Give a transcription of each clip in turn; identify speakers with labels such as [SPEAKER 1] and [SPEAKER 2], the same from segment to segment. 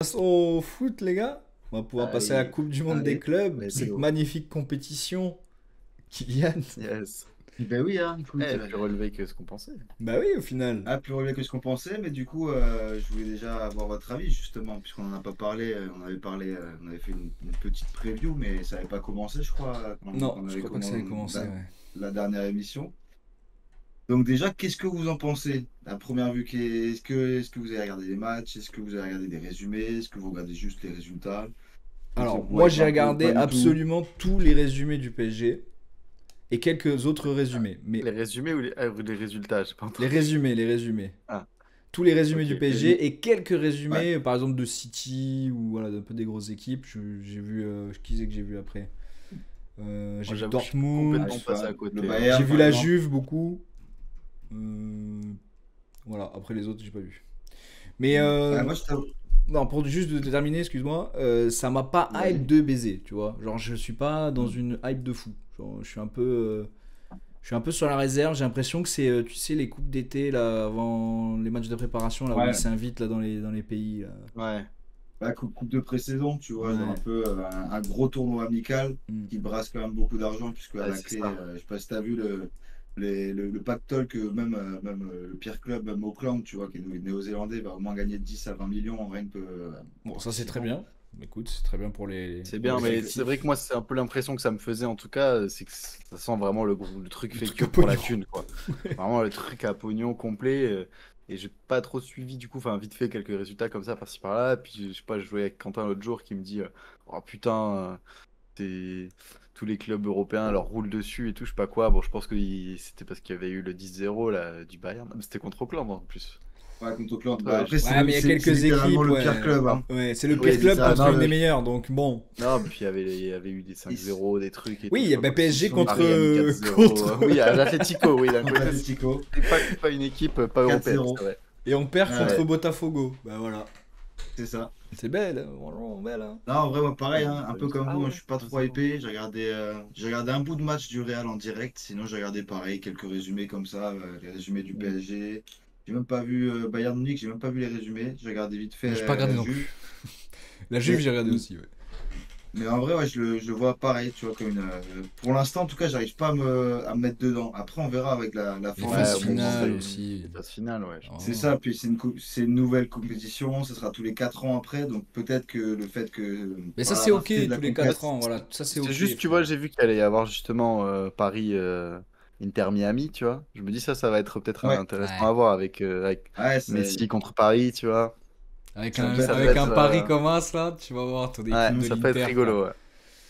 [SPEAKER 1] Passe au foot, les gars. On va pouvoir passer à la
[SPEAKER 2] Allez,
[SPEAKER 1] Coupe du Monde des
[SPEAKER 2] allez,
[SPEAKER 1] clubs.
[SPEAKER 2] let's
[SPEAKER 1] Cette
[SPEAKER 2] go.
[SPEAKER 1] magnifique compétition. Kylian.
[SPEAKER 2] Yes.
[SPEAKER 3] Ben oui, hein, écoute.
[SPEAKER 2] Plus relevé que ce qu'on pensait.
[SPEAKER 1] Bah oui, au final.
[SPEAKER 3] Plus relevé que ce qu'on pensait, mais du coup, je voulais déjà avoir votre avis, justement, puisqu'on n'en a pas parlé. On avait fait une petite preview, mais ça n'avait pas commencé, je crois, quand
[SPEAKER 1] Non,
[SPEAKER 3] on
[SPEAKER 1] je
[SPEAKER 3] avait
[SPEAKER 1] crois pas que ça avait commencé. Ouais.
[SPEAKER 3] la dernière émission. Donc déjà, qu'est-ce que vous en pensez? À première vue, est-ce que vous avez regardé les matchs? Est-ce que vous avez regardé des résumés? Est-ce que vous regardez juste les résultats?
[SPEAKER 1] Alors, moi
[SPEAKER 3] Ouais,
[SPEAKER 1] j'ai regardé
[SPEAKER 3] pas du tout.
[SPEAKER 1] absolument tous les résumés du PSG et quelques autres résumés. Mais
[SPEAKER 2] Les résumés ou les résultats, j'ai pas
[SPEAKER 1] les
[SPEAKER 2] entendu.
[SPEAKER 1] résumés.
[SPEAKER 2] Ah,
[SPEAKER 1] Tous les résumés
[SPEAKER 2] ok.
[SPEAKER 1] du PSG et quelques
[SPEAKER 3] Ouais.
[SPEAKER 1] résumés, par exemple de City ou voilà, d'un peu des grosses équipes. J'ai vu, qui c'est que j'ai vu après? J'ai
[SPEAKER 2] Moi,
[SPEAKER 1] vu
[SPEAKER 2] j'avoue que je suis
[SPEAKER 1] Dortmund,
[SPEAKER 2] complètement passé à côté.
[SPEAKER 3] Le Bayern,
[SPEAKER 1] j'ai vu
[SPEAKER 3] par
[SPEAKER 1] la
[SPEAKER 3] exemple.
[SPEAKER 1] Juve beaucoup. Voilà, après les autres, j'ai pas vu. Mais
[SPEAKER 3] Moi, je t'avoue.
[SPEAKER 1] non, pour juste de terminer, excuse-moi, ça m'a pas hype
[SPEAKER 3] Vas-y.
[SPEAKER 1] de baiser, tu vois. Genre, je suis pas dans
[SPEAKER 3] Mm.
[SPEAKER 1] une hype de fou. Genre, je suis un peu sur la réserve. J'ai l'impression que c'est, tu sais, les coupes d'été là, avant les matchs de préparation là où ils
[SPEAKER 3] Ouais.
[SPEAKER 1] s'invitent là dans les pays là.
[SPEAKER 2] Ouais.
[SPEAKER 3] Coupe de pré-saison, tu vois, genre
[SPEAKER 1] Ouais.
[SPEAKER 3] un peu un gros tournoi amical
[SPEAKER 1] Mm.
[SPEAKER 3] qui brasse quand même beaucoup d'argent, puisque à
[SPEAKER 2] Ouais,
[SPEAKER 3] la
[SPEAKER 2] c'est
[SPEAKER 3] clé,
[SPEAKER 2] ça.
[SPEAKER 3] je sais pas si t'as vu le pactole que même le pire club, même Auckland, tu vois, qui est néo-zélandais, va au moins gagner de 10 à 20 millions en rien que
[SPEAKER 1] Bon,
[SPEAKER 3] en
[SPEAKER 1] ça c'est très
[SPEAKER 3] participant.
[SPEAKER 1] bien. Écoute, c'est très bien pour
[SPEAKER 2] C'est
[SPEAKER 1] pour
[SPEAKER 2] bien,
[SPEAKER 1] les
[SPEAKER 2] mais c'est vrai
[SPEAKER 1] effectifs.
[SPEAKER 2] que moi, c'est un peu l'impression que ça me faisait en tout cas, c'est que ça sent vraiment le truc
[SPEAKER 1] Le
[SPEAKER 2] fait
[SPEAKER 1] truc
[SPEAKER 2] que
[SPEAKER 1] à
[SPEAKER 2] pour la
[SPEAKER 1] pognon.
[SPEAKER 2] thune, quoi. Vraiment le truc à pognon complet. Et j'ai pas trop suivi, du coup, enfin, vite fait quelques résultats comme ça, par-ci par-là. Puis, je sais pas, je jouais avec Quentin l'autre jour qui me dit oh putain, tous les clubs européens leur roulent dessus et tout, je sais pas quoi. Bon, je pense que c'était parce qu'il y avait eu le 10-0 là, du Bayern. Mais c'était contre Auckland en plus.
[SPEAKER 3] Ouais, contre Auckland.
[SPEAKER 2] Ouais,
[SPEAKER 3] Après,
[SPEAKER 1] Ouais, mais il y a
[SPEAKER 3] c'est
[SPEAKER 1] quelques
[SPEAKER 3] littéralement
[SPEAKER 1] équipes,
[SPEAKER 3] le pire
[SPEAKER 1] ouais.
[SPEAKER 3] club,
[SPEAKER 2] Ah,
[SPEAKER 3] hein.
[SPEAKER 1] Ouais, c'est le
[SPEAKER 2] oui,
[SPEAKER 1] pire
[SPEAKER 3] C'est
[SPEAKER 1] club
[SPEAKER 3] ça,
[SPEAKER 1] contre
[SPEAKER 3] non,
[SPEAKER 1] une des meilleures, donc bon.
[SPEAKER 2] non, mais puis il y avait eu des 5-0, des trucs et
[SPEAKER 1] Oui,
[SPEAKER 2] tout,
[SPEAKER 1] il
[SPEAKER 2] je
[SPEAKER 1] y
[SPEAKER 2] sais
[SPEAKER 1] a
[SPEAKER 2] pas
[SPEAKER 1] bah,
[SPEAKER 2] quoi.
[SPEAKER 1] PSG
[SPEAKER 3] sont
[SPEAKER 1] contre
[SPEAKER 2] Paris a mis 4-0.
[SPEAKER 1] contre
[SPEAKER 2] Oui, à l'Atlético, oui, d'un
[SPEAKER 3] contre
[SPEAKER 2] côté,
[SPEAKER 3] Atletico.
[SPEAKER 2] c'est pas une équipe pas européenne,
[SPEAKER 3] 4-0.
[SPEAKER 2] c'est vrai.
[SPEAKER 1] et on perd contre
[SPEAKER 3] Ouais,
[SPEAKER 1] Botafogo. Bah voilà.
[SPEAKER 3] c'est ça.
[SPEAKER 1] C'est belle, hein, franchement belle. Hein.
[SPEAKER 3] Non, en vrai, moi,
[SPEAKER 2] Ah,
[SPEAKER 3] pareil, hein, un peu comme
[SPEAKER 2] ah
[SPEAKER 3] vous, hein,
[SPEAKER 2] ouais,
[SPEAKER 3] je suis pas trop
[SPEAKER 2] 1-0.
[SPEAKER 3] hypé. J'ai regardé un bout de match du Real en direct. Sinon, j'ai regardé pareil, quelques résumés comme ça, les résumés du
[SPEAKER 2] Mm.
[SPEAKER 3] PSG. J'ai même pas vu Bayern Munich, j'ai même pas vu les résumés. J'ai regardé vite fait
[SPEAKER 1] J'ai pas regardé
[SPEAKER 3] la
[SPEAKER 1] non
[SPEAKER 3] Juve.
[SPEAKER 1] plus. La Juve,
[SPEAKER 3] Mais,
[SPEAKER 1] j'ai regardé aussi, ouais.
[SPEAKER 3] mais en vrai, ouais, je le vois pareil, tu vois, comme pour l'instant, en tout cas, j'arrive pas à me mettre dedans. Après, on verra avec la
[SPEAKER 1] Les
[SPEAKER 3] formule
[SPEAKER 2] Ouais,
[SPEAKER 1] phases
[SPEAKER 3] qui
[SPEAKER 2] au
[SPEAKER 3] va
[SPEAKER 2] moment
[SPEAKER 1] finales
[SPEAKER 3] exister.
[SPEAKER 1] aussi.
[SPEAKER 2] des phases finales, ouais, je
[SPEAKER 3] C'est
[SPEAKER 2] pense.
[SPEAKER 1] Oh.
[SPEAKER 3] ça, puis c'est une nouvelle compétition, ce sera tous les 4 ans après, donc peut-être que le fait que
[SPEAKER 1] Mais ça,
[SPEAKER 3] par la
[SPEAKER 1] c'est
[SPEAKER 3] rareté
[SPEAKER 1] ok
[SPEAKER 3] de la
[SPEAKER 1] tous les
[SPEAKER 2] Ouais,
[SPEAKER 1] 4
[SPEAKER 3] compète.
[SPEAKER 1] ans. Voilà, ça, c'est
[SPEAKER 2] c'est
[SPEAKER 1] ok,
[SPEAKER 2] juste, tu vois,
[SPEAKER 1] frère.
[SPEAKER 2] j'ai vu qu'il allait y avoir justement Paris Inter Miami, tu vois. Je me dis ça va être peut-être
[SPEAKER 3] Ouais,
[SPEAKER 2] intéressant
[SPEAKER 1] Ouais.
[SPEAKER 2] à voir avec
[SPEAKER 3] ouais,
[SPEAKER 2] Messi contre Paris, tu vois.
[SPEAKER 1] Avec
[SPEAKER 2] Je me dis
[SPEAKER 1] un,
[SPEAKER 2] ça peut
[SPEAKER 1] avec un
[SPEAKER 2] être
[SPEAKER 1] pari comme as, là, tu vas voir ton
[SPEAKER 2] ouais,
[SPEAKER 1] équipe de
[SPEAKER 2] ça peut être
[SPEAKER 1] l'Inter, frère.
[SPEAKER 2] rigolo, ouais.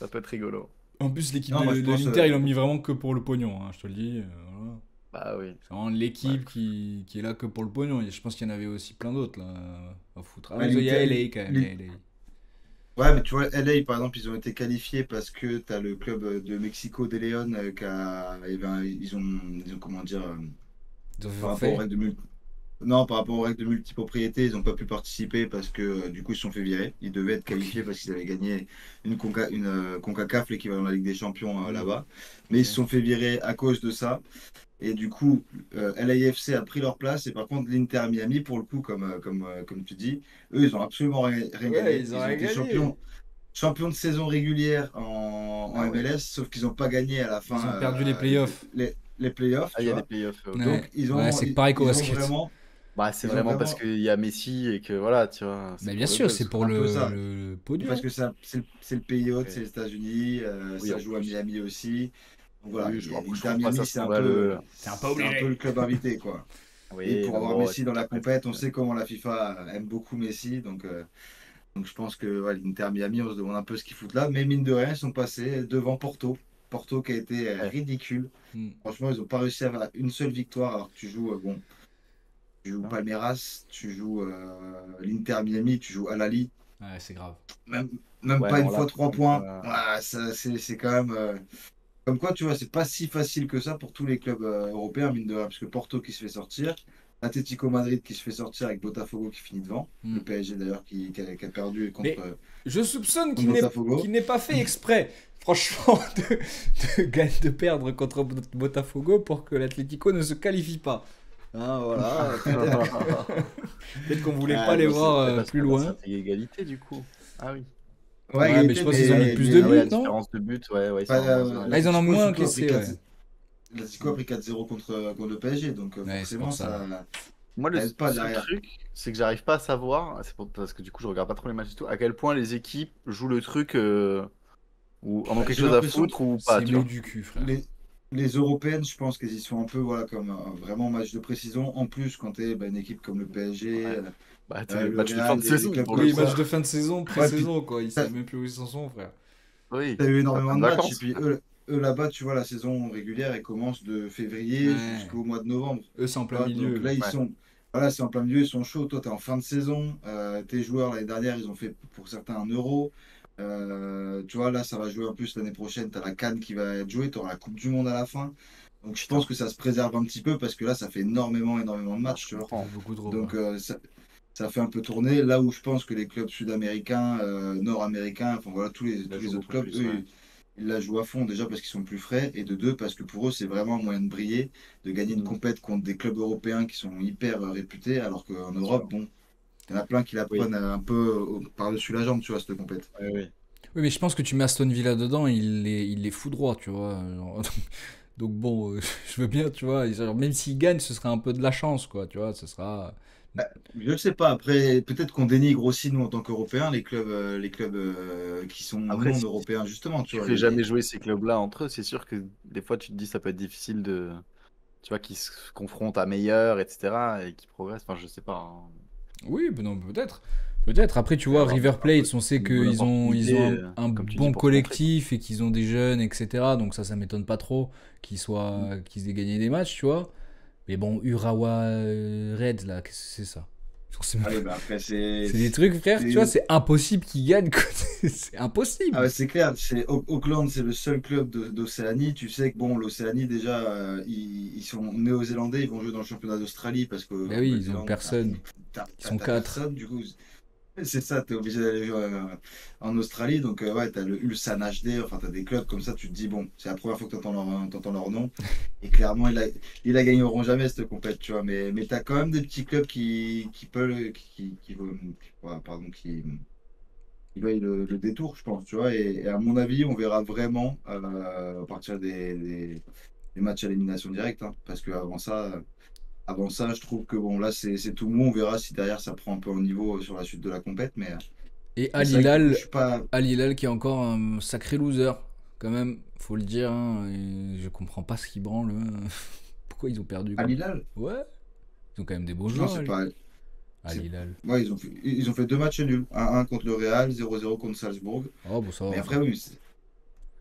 [SPEAKER 2] Ça peut être rigolo.
[SPEAKER 1] En plus, l'équipe
[SPEAKER 3] non, moi je
[SPEAKER 1] de
[SPEAKER 3] pense.
[SPEAKER 1] l'Inter, ils l'ont mis vraiment que pour le pognon, hein, je te le dis. Voilà.
[SPEAKER 2] Bah oui.
[SPEAKER 1] C'est vraiment
[SPEAKER 2] Ouais.
[SPEAKER 1] l'équipe qui est là que pour le pognon. Et je pense qu'il y en avait aussi plein d'autres, là, à foutre. Ah,
[SPEAKER 3] Ouais,
[SPEAKER 1] mais il y a LA quand même, il y a LA.
[SPEAKER 3] Ouais, mais tu vois, LA, par exemple, ils ont été qualifiés parce que tu as le club de Mexico de León eh ben, ils ont, comment dire,
[SPEAKER 1] Ils ont fait
[SPEAKER 3] par rapport aux
[SPEAKER 1] forfait.
[SPEAKER 3] règles de non, par rapport aux règles de multipropriété, ils n'ont pas pu participer parce que du coup, ils se sont fait virer. Ils devaient être
[SPEAKER 1] Ok.
[SPEAKER 3] qualifiés parce qu'ils avaient gagné une CONCACAF, l'équivalent de la Ligue des Champions
[SPEAKER 1] Hmm.
[SPEAKER 3] là-bas. Mais
[SPEAKER 1] Ok.
[SPEAKER 3] ils se sont fait virer à cause de ça. Et du coup, LAFC a pris leur place. Et par contre, l'Inter Miami, pour le coup, comme tu dis, eux, ils ont absolument rien
[SPEAKER 1] Ouais,
[SPEAKER 3] gagné.
[SPEAKER 1] ils ont
[SPEAKER 3] Ils ont
[SPEAKER 1] rien
[SPEAKER 3] été
[SPEAKER 1] gagné.
[SPEAKER 3] champions de saison régulière en
[SPEAKER 1] Ah ouais.
[SPEAKER 3] MLS, sauf qu'ils n'ont pas gagné à la
[SPEAKER 1] Ils
[SPEAKER 3] fin
[SPEAKER 1] ont perdu les playoffs.
[SPEAKER 3] les playoffs,
[SPEAKER 2] Ah, il y
[SPEAKER 3] tu
[SPEAKER 2] a des
[SPEAKER 3] vois.
[SPEAKER 2] playoffs, ok.
[SPEAKER 3] Donc,
[SPEAKER 1] Ouais. Ouais, c'est pareil qu'au
[SPEAKER 3] ils ont
[SPEAKER 1] basket.
[SPEAKER 3] vraiment.
[SPEAKER 2] Bah c'est
[SPEAKER 3] Ils ont
[SPEAKER 2] vraiment parce
[SPEAKER 3] vraiment
[SPEAKER 2] qu'il y a Messi et que voilà, tu vois, c'est
[SPEAKER 1] Mais bien
[SPEAKER 2] pour le
[SPEAKER 1] sûr, c'est
[SPEAKER 2] buzz,
[SPEAKER 1] pour
[SPEAKER 2] quoi.
[SPEAKER 3] un peu
[SPEAKER 1] le,
[SPEAKER 3] ça.
[SPEAKER 1] le
[SPEAKER 3] Parce
[SPEAKER 1] pognon.
[SPEAKER 3] que c'est le pays hôte, c'est
[SPEAKER 2] Et-
[SPEAKER 3] les États-Unis,
[SPEAKER 2] oui,
[SPEAKER 3] ça
[SPEAKER 2] en
[SPEAKER 3] joue à
[SPEAKER 2] plus.
[SPEAKER 3] Miami aussi. Donc voilà,
[SPEAKER 2] Oui, après, je
[SPEAKER 3] l'Inter
[SPEAKER 2] trouve pas ça
[SPEAKER 3] Miami, c'est un
[SPEAKER 2] scandaleux.
[SPEAKER 3] peu,
[SPEAKER 1] C'est un peu
[SPEAKER 3] c'est un peu le
[SPEAKER 1] obligé.
[SPEAKER 3] club invité, quoi. Et
[SPEAKER 2] Oui,
[SPEAKER 3] pour
[SPEAKER 2] mais
[SPEAKER 3] avoir
[SPEAKER 2] bon,
[SPEAKER 3] Messi
[SPEAKER 2] c'est
[SPEAKER 3] dans la
[SPEAKER 2] après,
[SPEAKER 3] compète, on sait comment la FIFA aime beaucoup Messi. Donc je pense que ouais, l'Inter Miami, on se demande un peu ce qu'ils foutent là. Mais mine de rien, ils sont passés devant Porto. Porto qui a été
[SPEAKER 2] ouais.
[SPEAKER 3] ridicule.
[SPEAKER 1] Hmm.
[SPEAKER 3] Franchement, ils n'ont pas réussi à avoir une seule victoire alors que tu joues
[SPEAKER 2] Non.
[SPEAKER 3] Palmeiras, tu joues l'Inter Miami, tu joues Al Ahly.
[SPEAKER 1] Ouais, c'est grave.
[SPEAKER 3] Même, même
[SPEAKER 2] Ouais,
[SPEAKER 3] pas une
[SPEAKER 2] non, là,
[SPEAKER 3] fois
[SPEAKER 2] par
[SPEAKER 3] trois
[SPEAKER 2] contre,
[SPEAKER 3] points. Ouais, ça, c'est quand même. Comme quoi, tu vois, c'est pas si facile que ça pour tous les clubs européens, mine de rien, parce que Porto qui se fait sortir, Atlético Madrid qui se fait sortir avec Botafogo qui finit devant,
[SPEAKER 1] Hmm.
[SPEAKER 3] le PSG d'ailleurs qui a perdu contre,
[SPEAKER 1] Mais je soupçonne
[SPEAKER 3] contre
[SPEAKER 1] qu'il
[SPEAKER 3] Botafogo.
[SPEAKER 1] n'ait pas fait exprès, franchement, de perdre contre Botafogo pour que l'Atlético ne se qualifie pas. Hein, voilà, peut-être. Peut-être qu'on voulait
[SPEAKER 3] Ah,
[SPEAKER 1] pas les
[SPEAKER 3] non, c'est-
[SPEAKER 1] voir
[SPEAKER 2] Parce
[SPEAKER 1] plus
[SPEAKER 2] que là, ça
[SPEAKER 1] loin.
[SPEAKER 2] fait égalité du coup. Ah oui.
[SPEAKER 3] Ouais,
[SPEAKER 1] Ouais, mais je
[SPEAKER 3] égalité,
[SPEAKER 1] pense qu'ils ont mis plus de
[SPEAKER 2] Ah ouais, la
[SPEAKER 1] buts, non?
[SPEAKER 2] différence de but, ouais, ils sont
[SPEAKER 3] bah,
[SPEAKER 2] à moins un.
[SPEAKER 1] Ah, ils en ont
[SPEAKER 3] l'Atlético
[SPEAKER 1] moins
[SPEAKER 3] surtout a pris
[SPEAKER 1] encaissé,
[SPEAKER 3] 4.
[SPEAKER 1] ouais.
[SPEAKER 3] L'Atlético a pris 4-0 contre le PSG, donc
[SPEAKER 1] Ouais, c'est pour
[SPEAKER 3] forcément,
[SPEAKER 1] ça.
[SPEAKER 2] Moi, le
[SPEAKER 3] ça aide pas
[SPEAKER 2] seul
[SPEAKER 3] derrière.
[SPEAKER 2] truc, c'est que j'arrive pas à savoir, parce que du coup, je regarde pas trop les matchs et tout, à quel point les équipes jouent le truc ou en ont
[SPEAKER 3] Bah,
[SPEAKER 2] quelque
[SPEAKER 3] j'ai
[SPEAKER 2] chose à
[SPEAKER 3] l'impression que
[SPEAKER 2] foutre ou pas,
[SPEAKER 1] C'est
[SPEAKER 2] tu
[SPEAKER 1] mou
[SPEAKER 2] vois.
[SPEAKER 1] du cul, frère.
[SPEAKER 3] les, les Européennes, je pense qu'elles y sont un peu voilà, comme vraiment match de précision. En plus, quand tu es une équipe comme le PSG,
[SPEAKER 2] Ouais. Bah, t'es les
[SPEAKER 3] le
[SPEAKER 2] matchs de fin
[SPEAKER 3] Real,
[SPEAKER 2] de
[SPEAKER 3] des
[SPEAKER 2] saison
[SPEAKER 3] clubs
[SPEAKER 2] pour le
[SPEAKER 3] comme
[SPEAKER 1] Oui,
[SPEAKER 2] coup.
[SPEAKER 1] match
[SPEAKER 3] ça,
[SPEAKER 1] de fin de saison,
[SPEAKER 3] ouais, puis
[SPEAKER 1] pré-saison, quoi. Ils
[SPEAKER 3] t'as,
[SPEAKER 1] savent même plus où ils s'en sont, frère.
[SPEAKER 2] Oui,
[SPEAKER 3] t'as eu
[SPEAKER 2] t'as
[SPEAKER 3] énormément
[SPEAKER 2] plein
[SPEAKER 3] de
[SPEAKER 2] de
[SPEAKER 3] matchs. Et
[SPEAKER 2] vacances.
[SPEAKER 3] puis eux là-bas, tu vois, la saison régulière, elle commence de février
[SPEAKER 1] Ouais.
[SPEAKER 3] jusqu'au mois de novembre.
[SPEAKER 1] Eux, c'est en
[SPEAKER 3] Tu
[SPEAKER 1] plein
[SPEAKER 3] vois, donc
[SPEAKER 1] milieu.
[SPEAKER 3] là,
[SPEAKER 2] Ouais.
[SPEAKER 3] voilà, c'est en plein milieu, ils sont chauds. Toi, tu es en fin de saison. Tes joueurs, l'année dernière, ils ont fait pour certains un euro. Tu vois, là, ça va jouer en plus l'année prochaine. Tu as la CAN qui va être jouée. Tu auras la Coupe du Monde à la fin. Donc, je pense
[SPEAKER 2] Putain,
[SPEAKER 3] que ça se préserve un petit peu parce que là, ça fait énormément, énormément de
[SPEAKER 2] non,
[SPEAKER 3] matchs,
[SPEAKER 2] je
[SPEAKER 3] tu vois.
[SPEAKER 1] C'est
[SPEAKER 2] comprends.
[SPEAKER 1] beaucoup trop,
[SPEAKER 3] Donc,
[SPEAKER 1] quoi.
[SPEAKER 3] ça fait un peu tourner. Là où je pense que les clubs sud-américains, nord-américains, enfin voilà,
[SPEAKER 2] Il
[SPEAKER 3] tous
[SPEAKER 2] la joue
[SPEAKER 3] les autres
[SPEAKER 2] beaucoup
[SPEAKER 3] clubs,
[SPEAKER 2] plus,
[SPEAKER 3] eux,
[SPEAKER 2] ouais.
[SPEAKER 3] ils la jouent à fond déjà parce qu'ils sont plus frais et de deux parce que pour eux, c'est vraiment un moyen de briller, de gagner une
[SPEAKER 2] Mm,
[SPEAKER 3] compète contre des clubs européens qui sont hyper réputés, alors qu'en
[SPEAKER 2] bien
[SPEAKER 3] Europe,
[SPEAKER 2] sûr.
[SPEAKER 3] bon, il y en a plein qui la
[SPEAKER 2] Oui,
[SPEAKER 3] prennent un peu par-dessus la jambe, tu vois, cette compète.
[SPEAKER 2] oui, oui.
[SPEAKER 1] Oui, mais je pense que tu mets Aston Villa dedans, il les fout droit, tu vois. Genre, donc bon, je veux bien, tu vois. Genre, même s'ils gagnent, ce sera un peu de la chance, quoi, tu vois. Ce sera.
[SPEAKER 3] Je ne sais pas, après, peut-être qu'on dénigre aussi, nous, en tant qu'Européens, les clubs qui sont
[SPEAKER 2] Après,
[SPEAKER 3] non européens, justement, tu
[SPEAKER 2] tu
[SPEAKER 3] vois.
[SPEAKER 2] fais jamais jouer ces clubs-là entre eux, c'est sûr que des fois tu te dis ça peut être difficile de, tu vois, qu'ils se confrontent à meilleurs, etc. et qu'ils progressent. Enfin, je sais pas, hein.
[SPEAKER 1] Oui, ben non, peut-être. Peut-être. Après, tu
[SPEAKER 2] Il peut y
[SPEAKER 1] vois,
[SPEAKER 2] avoir
[SPEAKER 1] River
[SPEAKER 2] un peu
[SPEAKER 1] Plate, on sait
[SPEAKER 2] ce niveau
[SPEAKER 1] qu'ils ont
[SPEAKER 2] d'opportunité,
[SPEAKER 1] un
[SPEAKER 2] comme tu dis,
[SPEAKER 1] bon
[SPEAKER 2] pour se montrer, quoi.
[SPEAKER 1] collectif et qu'ils ont des jeunes, etc. Donc ça m'étonne pas trop
[SPEAKER 2] Mm.
[SPEAKER 1] qu'ils aient gagné des matchs, tu vois. Mais bon, Urawa Reds, là, qu'est-ce que c'est ça? Genre,
[SPEAKER 3] Ah oui, bah après,
[SPEAKER 1] c'est des trucs, frère, tu vois,
[SPEAKER 3] c'est-
[SPEAKER 1] c'est impossible qu'ils gagnent, quoi. C'est
[SPEAKER 3] Ah
[SPEAKER 1] impossible.
[SPEAKER 3] ouais, c'est clair, Auckland, c'est le seul club d'Océanie. Tu sais que bon, l'Océanie, déjà, ils sont néo-zélandais, ils vont jouer dans le championnat d'Australie parce
[SPEAKER 1] Ben
[SPEAKER 3] qu'en
[SPEAKER 1] oui, ils ont
[SPEAKER 3] Nouvelle-Zélande,
[SPEAKER 1] personne. Ils sont
[SPEAKER 3] t'as
[SPEAKER 1] quatre.
[SPEAKER 3] personne. Du coup, c'est ça, t'es obligé d'aller jouer en Australie. Donc, ouais, t'as le Ulsan HD, enfin, t'as des clubs comme ça, tu te dis, bon, c'est la première fois que t'entends leur nom. Et clairement, ils la gagneront jamais, cette compète, tu vois. Mais t'as quand même des petits clubs qui peuvent, ouais, pardon, qui vaille le détour, je pense, tu vois. Et à mon avis, on verra vraiment à partir des matchs à élimination directe, hein, parce avant ça, je trouve que bon, là, c'est tout mou. On verra si derrière ça prend un peu au niveau sur la suite de la compète.
[SPEAKER 1] Et
[SPEAKER 3] Mais c'est vrai que du coup, je
[SPEAKER 1] Al-Hilal,
[SPEAKER 3] suis pas.
[SPEAKER 1] Al-Hilal qui est encore un sacré loser, quand même, faut le dire. Hein, et je comprends pas ce qu'ils branlent. Pourquoi ils ont perdu,
[SPEAKER 3] À
[SPEAKER 1] quoi.
[SPEAKER 3] Hilal?
[SPEAKER 1] Ouais, ils ont quand même des beaux
[SPEAKER 3] Non,
[SPEAKER 1] joueurs,
[SPEAKER 3] c'est pas. c'est-
[SPEAKER 1] Al-Hilal.
[SPEAKER 3] Ouais, ils ont fait deux matchs nuls. 1-1 contre le Real, 0-0 contre Salzbourg.
[SPEAKER 1] Oh, bon, ça
[SPEAKER 3] Mais
[SPEAKER 1] va, ça.
[SPEAKER 3] après, oui,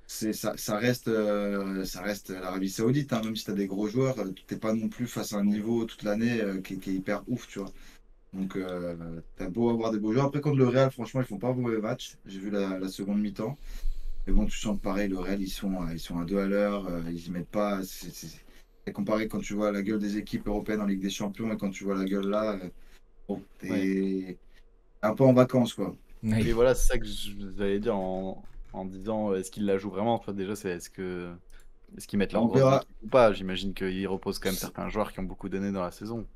[SPEAKER 3] ça reste l'Arabie Saoudite, hein, même si tu as des gros joueurs, t'es pas non plus face à un
[SPEAKER 2] Mm.
[SPEAKER 3] niveau toute l'année qui est hyper ouf, tu vois. Donc, t'as beau avoir des beaux joueurs. Après, contre le Real, franchement, ils font pas un mauvais match. J'ai vu la seconde mi-temps. Mais bon, tu sens que pareil, le Real, ils sont à deux à l'heure. Ils y mettent pas. Et comparé quand tu vois la gueule des équipes européennes en Ligue des Champions et quand tu vois la gueule là, bon,
[SPEAKER 2] Ouais.
[SPEAKER 3] t'es un peu en vacances, quoi.
[SPEAKER 1] Oui.
[SPEAKER 2] Et voilà, c'est ça que je allais dire en disant est-ce qu'ils la jouent vraiment? Enfin, déjà, c'est est-ce qu'ils mettent leurs
[SPEAKER 3] On
[SPEAKER 2] grosses
[SPEAKER 3] verra.
[SPEAKER 2] équipes ou pas? J'imagine qu'ils reposent quand même certains joueurs qui ont beaucoup donné dans la saison.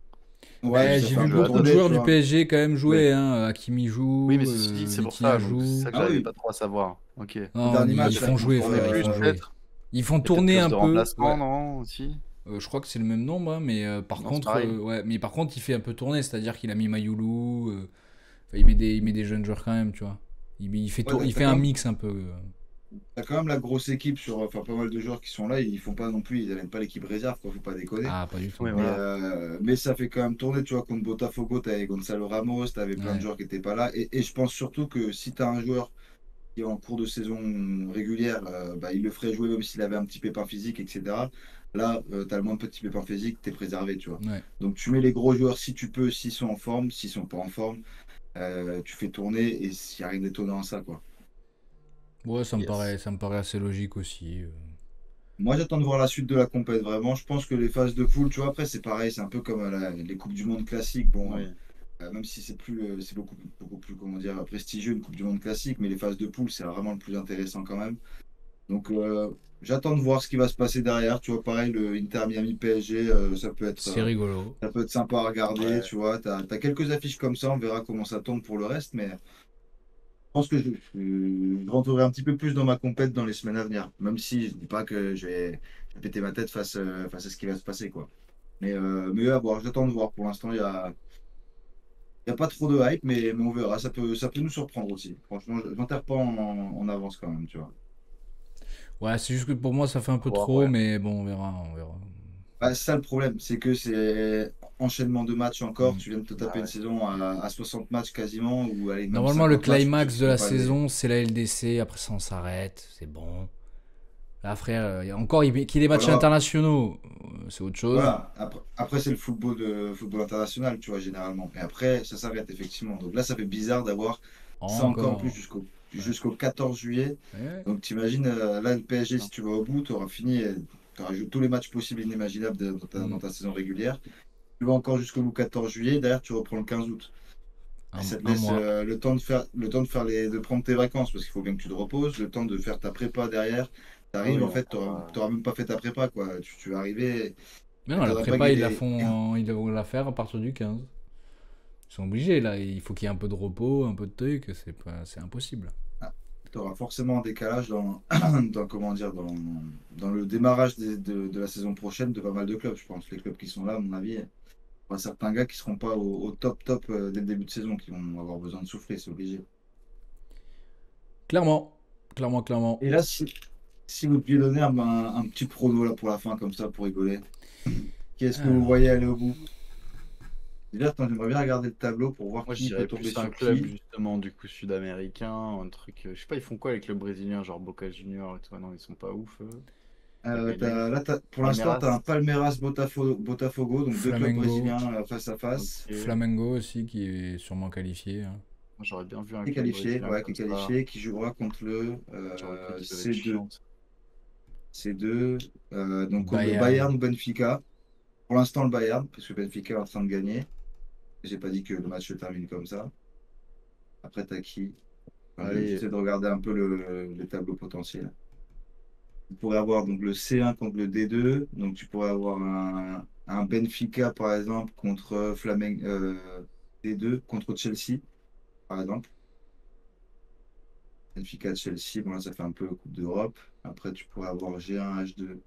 [SPEAKER 2] Et puis
[SPEAKER 3] Ouais,
[SPEAKER 1] Ouais,
[SPEAKER 2] ils
[SPEAKER 3] ça
[SPEAKER 1] j'ai
[SPEAKER 3] fait
[SPEAKER 2] ont
[SPEAKER 3] un
[SPEAKER 1] vu
[SPEAKER 2] joué
[SPEAKER 3] peu
[SPEAKER 2] à
[SPEAKER 1] beaucoup de
[SPEAKER 2] d'autres.
[SPEAKER 3] tourner,
[SPEAKER 1] joueurs
[SPEAKER 3] tu
[SPEAKER 1] du
[SPEAKER 3] vois.
[SPEAKER 1] PSG quand même
[SPEAKER 2] Oui.
[SPEAKER 1] jouer. Hein. Hakimi
[SPEAKER 2] Oui,
[SPEAKER 1] joue,
[SPEAKER 2] mais ceci dit, c'est pour
[SPEAKER 1] Vitinha
[SPEAKER 2] ça. Donc c'est
[SPEAKER 1] joue.
[SPEAKER 2] ça que
[SPEAKER 3] Ah
[SPEAKER 2] j'arrivais
[SPEAKER 3] oui,
[SPEAKER 2] pas trop à savoir. Ok.
[SPEAKER 3] le
[SPEAKER 1] Non,
[SPEAKER 3] dernier
[SPEAKER 1] ils
[SPEAKER 3] match là
[SPEAKER 1] font jouer,
[SPEAKER 3] contre.
[SPEAKER 1] frère, ils
[SPEAKER 2] Plus
[SPEAKER 1] font jouer.
[SPEAKER 2] peut-être.
[SPEAKER 1] Ils font
[SPEAKER 2] Il y a peut-être
[SPEAKER 1] tourner
[SPEAKER 2] plus
[SPEAKER 1] un
[SPEAKER 2] de
[SPEAKER 1] peu.
[SPEAKER 2] remplacements,
[SPEAKER 1] Ouais.
[SPEAKER 2] non? Aussi?
[SPEAKER 1] Je crois que c'est le même nombre, hein, mais par
[SPEAKER 2] Non, c'est
[SPEAKER 1] contre,
[SPEAKER 2] pareil.
[SPEAKER 1] ouais, mais par contre, il fait un peu tourner, c'est-à-dire qu'il a mis Mayoulou. Enfin, il met des jeunes joueurs quand même, tu vois.
[SPEAKER 3] Ouais,
[SPEAKER 1] Il fait un mix un peu.
[SPEAKER 3] t'as quand même la grosse équipe sur enfin, pas mal de joueurs qui sont là. Ils font pas non plus, ils n'amènent pas l'équipe réserve, quoi, faut pas déconner.
[SPEAKER 1] Ah, pas du tout.
[SPEAKER 2] Oui,
[SPEAKER 1] Ouais.
[SPEAKER 2] voilà.
[SPEAKER 3] Mais ça fait quand même tourner, tu vois, contre Botafogo, t'avais Gonzalo Ramos, t'avais plein de
[SPEAKER 1] Ouais.
[SPEAKER 3] joueurs qui étaient pas là. Et je pense surtout que si t'as un joueur qui est en cours de saison régulière, bah, il le ferait jouer même s'il avait un petit pépin physique, etc. Là, t'as le moins de petits pépins physiques, t'es préservé, tu vois.
[SPEAKER 1] Ouais.
[SPEAKER 3] Donc tu mets les gros joueurs si tu peux, s'ils sont en forme, s'ils sont pas en forme, tu fais tourner et s'il n'y a rien d'étonnant à ça, quoi.
[SPEAKER 1] Ouais,
[SPEAKER 2] Yes.
[SPEAKER 1] ça me paraît assez logique aussi.
[SPEAKER 3] Moi, j'attends de voir la suite de la compète, vraiment. Je pense que les phases de poule, tu vois, après, c'est pareil, c'est un peu comme les Coupes du Monde classiques. Bon,
[SPEAKER 2] Oui.
[SPEAKER 3] même si c'est beaucoup plus, comment dire, prestigieux une Coupe du Monde classique, mais les phases de poule, c'est vraiment le plus intéressant quand même. Donc, j'attends de voir ce qui va se passer derrière. Tu vois, pareil, le Inter Miami PSG,
[SPEAKER 1] C'est rigolo.
[SPEAKER 3] ça peut être sympa à regarder.
[SPEAKER 2] Ouais.
[SPEAKER 3] Tu vois, t'as quelques affiches comme ça. On verra comment ça tombe pour le reste. Mais je pense que je rentrerai un petit peu plus dans ma compète dans les semaines à venir. Même si je dis pas que je vais péter ma tête face à ce qui va se passer, quoi. Mais à voir. J'attends de voir. Pour l'instant, il y a pas trop de hype, mais on verra. Ça peut nous surprendre aussi. Franchement, je n'enterre pas en avance quand même, tu vois.
[SPEAKER 1] Ouais, c'est juste que pour moi, ça fait un
[SPEAKER 2] À
[SPEAKER 1] peu
[SPEAKER 2] voir,
[SPEAKER 1] trop,
[SPEAKER 2] ouais.
[SPEAKER 1] mais bon, on verra, on verra.
[SPEAKER 3] Bah, c'est ça le problème, c'est que c'est enchaînement de matchs encore.
[SPEAKER 1] Mm.
[SPEAKER 3] Tu viens de te
[SPEAKER 2] Bah
[SPEAKER 3] taper une
[SPEAKER 2] ouais.
[SPEAKER 3] saison à 60 matchs quasiment, ou allez, même
[SPEAKER 1] Normalement, le
[SPEAKER 3] 50 matchs, parce que
[SPEAKER 1] climax
[SPEAKER 3] tu
[SPEAKER 1] de la
[SPEAKER 3] comptes pas les.
[SPEAKER 1] saison, c'est la LDC. Après ça, on s'arrête. C'est bon. Là, frère, il y a encore qu'il y ait des matchs
[SPEAKER 3] Voilà,
[SPEAKER 1] internationaux, c'est autre chose.
[SPEAKER 3] voilà. Après, c'est le football international, tu vois, généralement. Et après, ça s'arrête effectivement. Donc là, ça fait bizarre d'avoir ça encore en plus
[SPEAKER 1] Encore. Ouais.
[SPEAKER 3] jusqu'au 14 juillet.
[SPEAKER 1] Ouais.
[SPEAKER 3] Donc t'imagines, là, le PSG, si tu vas au bout, tu auras fini, tu auras joué tous les matchs possibles et inimaginables dans
[SPEAKER 1] Mm.
[SPEAKER 3] ta saison régulière. Tu vas encore jusqu'au 14 juillet, derrière tu reprends le 15 août. Et ça te
[SPEAKER 1] Un
[SPEAKER 3] laisse
[SPEAKER 1] mois.
[SPEAKER 3] de prendre tes vacances parce qu'il faut bien que tu te reposes, le temps de faire ta prépa derrière. Tu
[SPEAKER 2] Ah
[SPEAKER 3] arrives,
[SPEAKER 2] oui,
[SPEAKER 3] en fait, tu
[SPEAKER 2] encore.
[SPEAKER 3] n'auras même pas fait ta prépa, quoi. Tu vas arriver
[SPEAKER 1] Mais
[SPEAKER 3] et
[SPEAKER 1] non,
[SPEAKER 3] tu
[SPEAKER 1] la
[SPEAKER 3] n'auras pas
[SPEAKER 1] prépa, ils la
[SPEAKER 3] gagné.
[SPEAKER 1] font, ils vont la faire à partir du 15. Ils sont obligés, là. Il faut qu'il y ait un peu de repos, un peu de truc. C'est impossible.
[SPEAKER 3] Tu auras forcément un décalage comment dire, dans le démarrage de la saison prochaine de pas mal de clubs, je pense. Les clubs qui sont là, à mon avis, il y aura certains gars qui seront pas au top dès le début de saison, qui vont avoir besoin de souffler, c'est obligé.
[SPEAKER 1] Clairement. Clairement, clairement.
[SPEAKER 3] Et là, si vous deviez donner un petit prono là pour la fin, comme ça, pour rigoler, qui est-ce que vous
[SPEAKER 1] Alors.
[SPEAKER 3] voyez aller au bout? Déjà, attends, j'aimerais bien regarder le tableau pour voir
[SPEAKER 2] Moi, je
[SPEAKER 3] qui peut
[SPEAKER 2] dirais
[SPEAKER 3] tomber
[SPEAKER 2] plus un
[SPEAKER 3] sur
[SPEAKER 2] club,
[SPEAKER 3] qui.
[SPEAKER 2] justement, du coup, sud-américain, un truc. Je sais pas, ils font quoi avec le brésilien, genre Boca Junior et tout? Ah non, ils sont pas ouf, eux.
[SPEAKER 3] Pour l'instant, tu as un
[SPEAKER 2] Palmeiras.
[SPEAKER 3] Palmeiras Botafogo, donc deux clubs
[SPEAKER 1] Flamengo.
[SPEAKER 3] brésiliens face à face.
[SPEAKER 2] Ok.
[SPEAKER 1] Flamengo aussi, qui est sûrement qualifié, hein.
[SPEAKER 2] Moi, j'aurais bien vu un
[SPEAKER 3] Qui est
[SPEAKER 2] club
[SPEAKER 3] qualifié,
[SPEAKER 2] brésilien
[SPEAKER 3] ouais, qui
[SPEAKER 2] comme
[SPEAKER 3] est
[SPEAKER 2] ça.
[SPEAKER 3] qualifié, qui jouera contre le
[SPEAKER 2] Genre, le truc qui doit être
[SPEAKER 3] C2.
[SPEAKER 2] chiant.
[SPEAKER 3] C2, donc contre le
[SPEAKER 1] Bayern.
[SPEAKER 3] Bayern ou Benfica. Pour l'instant, le Bayern, parce que Benfica est en train de gagner. J'ai pas dit que le match se termine comme ça. Après, t'as qui? Enfin,
[SPEAKER 2] Allez,
[SPEAKER 3] j'essaie de regarder un peu les tableaux potentiels. Tu pourrais avoir donc le C1 contre le D2. Donc tu pourrais avoir un Benfica, par exemple, contre D2, contre Chelsea, par exemple. Benfica, Chelsea, bon là, ça fait un peu Coupe d'Europe. Après, tu pourrais avoir G1, H2. Tu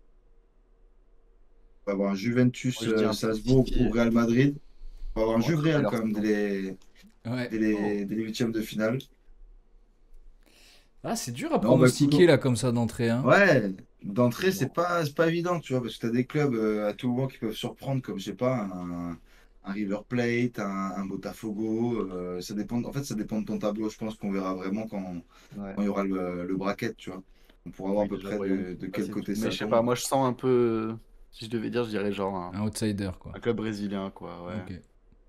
[SPEAKER 3] pourrais avoir un
[SPEAKER 2] moi,
[SPEAKER 3] Juventus,
[SPEAKER 2] je dis un petit
[SPEAKER 3] Salzbourg ou
[SPEAKER 2] City.
[SPEAKER 3] Real Madrid. Tu pourrais avoir un
[SPEAKER 2] Pour
[SPEAKER 3] Juve
[SPEAKER 2] rattraper
[SPEAKER 3] Real
[SPEAKER 2] leur
[SPEAKER 3] quand même
[SPEAKER 2] saison.
[SPEAKER 1] Ouais.
[SPEAKER 3] dès les huitièmes de finale.
[SPEAKER 1] Ah, c'est dur à
[SPEAKER 3] Non, bah écoute,
[SPEAKER 1] pronostiquer, là, comme ça, d'entrée, hein.
[SPEAKER 3] ouais, d'entrée,
[SPEAKER 2] Bon.
[SPEAKER 3] c'est pas évident, tu vois, parce que tu as des clubs à tout moment qui peuvent surprendre, comme, je sais pas, un River Plate, un Botafogo. Ça dépend, en fait, ça dépend de ton tableau. Je pense qu'on verra vraiment
[SPEAKER 2] Ouais.
[SPEAKER 3] quand il y aura le bracket, tu vois. On pourra voir à
[SPEAKER 2] Oui,
[SPEAKER 3] peu
[SPEAKER 2] déjà,
[SPEAKER 3] près
[SPEAKER 2] voyons
[SPEAKER 3] de quel
[SPEAKER 2] passer tout.
[SPEAKER 3] côté
[SPEAKER 2] Mais
[SPEAKER 3] ça
[SPEAKER 2] je sais pas,
[SPEAKER 3] tombe.
[SPEAKER 2] moi, je sens un peu. Si je devais dire, je dirais genre
[SPEAKER 1] Un outsider, quoi.
[SPEAKER 2] un club brésilien, quoi. Ouais.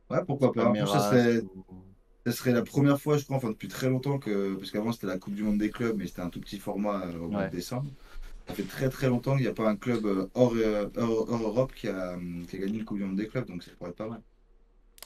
[SPEAKER 3] Ouais,
[SPEAKER 2] C'est
[SPEAKER 3] pourquoi pas. En plus,
[SPEAKER 2] Palmeiras ou.
[SPEAKER 3] ça serait la première fois, je crois, enfin, depuis très longtemps parce qu'avant, c'était la Coupe du Monde des clubs, mais c'était un tout petit format au mois de
[SPEAKER 2] Ouais,
[SPEAKER 3] décembre. Ça fait très très longtemps qu'il n'y a pas un club hors Europe qui a gagné le Coupe du Monde des clubs, donc ça pourrait être pas mal.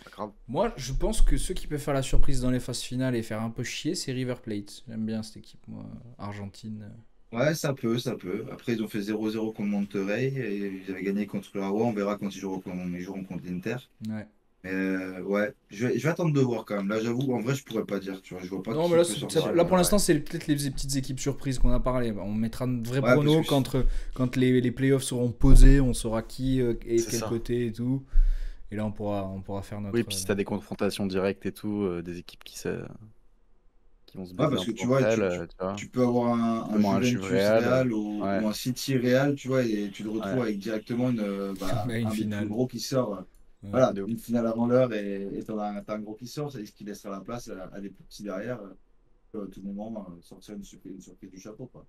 [SPEAKER 2] pas grave.
[SPEAKER 1] Moi, je pense que ceux qui peuvent faire la surprise dans les phases finales et faire un peu chier, c'est River Plate. J'aime bien cette équipe, moi. Argentine.
[SPEAKER 3] Ouais, ça peut, ça peut. Après, ils ont fait 0-0 contre Monterrey et ils avaient gagné contre le Rawa. On verra quand ils joueront contre l'Inter.
[SPEAKER 1] Ouais.
[SPEAKER 3] Mais ouais, je vais attendre de voir quand même. Là, j'avoue, en vrai, je pourrais pas dire. Tu vois, je vois pas
[SPEAKER 1] Non, mais
[SPEAKER 3] qui
[SPEAKER 1] là,
[SPEAKER 3] peut sortir.
[SPEAKER 1] là pour
[SPEAKER 2] Ouais.
[SPEAKER 1] l'instant, c'est peut-être les petites équipes surprises qu'on a parlé. On mettra de vrais
[SPEAKER 3] Ouais, parce
[SPEAKER 1] pronos
[SPEAKER 3] que
[SPEAKER 1] quand les playoffs seront posés. On saura qui est de
[SPEAKER 2] C'est
[SPEAKER 1] quel
[SPEAKER 2] ça.
[SPEAKER 1] côté et tout. Et là, on pourra faire
[SPEAKER 2] Oui,
[SPEAKER 1] notre.
[SPEAKER 2] puis si t'as des confrontations directes et tout, des équipes qui vont se
[SPEAKER 3] ouais,
[SPEAKER 2] baiser
[SPEAKER 3] parce
[SPEAKER 2] un
[SPEAKER 3] que
[SPEAKER 2] peu
[SPEAKER 3] tu
[SPEAKER 2] entre
[SPEAKER 3] vois,
[SPEAKER 2] elles, tu vois.
[SPEAKER 3] tu peux avoir un
[SPEAKER 2] Justement, un Juve
[SPEAKER 3] Juventus
[SPEAKER 2] Real.
[SPEAKER 3] Real
[SPEAKER 2] Ouais,
[SPEAKER 3] ou un City Real, tu vois, et tu te
[SPEAKER 2] ouais,
[SPEAKER 3] retrouves avec directement
[SPEAKER 1] Mais une
[SPEAKER 3] un des plus
[SPEAKER 1] finale.
[SPEAKER 3] gros qui sort.
[SPEAKER 1] Ouais.
[SPEAKER 3] Voilà,
[SPEAKER 2] de ouf.
[SPEAKER 3] une finale avant l'heure et t'as un gros qui sort, c'est ce qui laissera la place à des plus petits derrière. À tout moment, sortir une surprise du chapeau, quoi.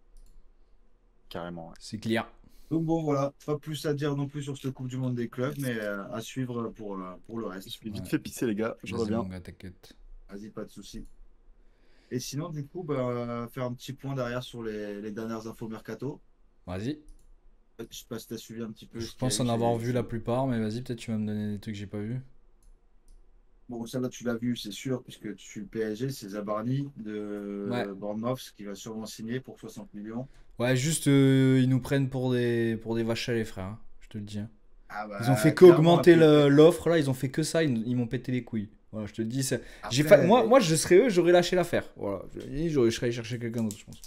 [SPEAKER 2] Carrément, ouais.
[SPEAKER 1] C'est clair.
[SPEAKER 3] Donc bon, voilà, pas plus à dire non plus sur cette Coupe du Monde des clubs, mais à suivre pour le
[SPEAKER 2] Je
[SPEAKER 3] reste.
[SPEAKER 2] vais vite
[SPEAKER 1] Ouais.
[SPEAKER 2] fait pisser, les gars. Je
[SPEAKER 1] Vas-y, mon
[SPEAKER 2] reviens.
[SPEAKER 1] gars, t'inquiète.
[SPEAKER 3] Vas-y, pas de souci. Et sinon, du coup, faire un petit point derrière sur les dernières infos mercato.
[SPEAKER 1] Vas-y.
[SPEAKER 3] Je sais pas si tu as suivi un petit peu
[SPEAKER 1] Je
[SPEAKER 3] ce qu'il y a
[SPEAKER 1] pense
[SPEAKER 3] eu
[SPEAKER 1] en avoir
[SPEAKER 3] chez.
[SPEAKER 1] vu la plupart, mais vas-y, peut-être tu vas me donner des trucs que j'ai pas vu.
[SPEAKER 3] Bon, celle-là, tu l'as vu, c'est sûr, puisque tu suis le PSG, c'est Zabarni
[SPEAKER 1] Ouais.
[SPEAKER 3] de Bournemouth qui va sûrement signer pour 60 millions.
[SPEAKER 1] Ouais, juste, ils nous prennent pour des vaches à lait, frère, hein, je te le dis, hein.
[SPEAKER 3] Ah
[SPEAKER 1] Ils ont fait
[SPEAKER 3] bah, clairement,
[SPEAKER 1] qu'augmenter l'offre, là, ils ont fait que ça, ils m'ont pété les couilles. Voilà, je te le dis.
[SPEAKER 3] après,
[SPEAKER 1] Moi, je serais eux, j'aurais lâché l'affaire. Voilà, je serais allé chercher quelqu'un d'autre, je pense.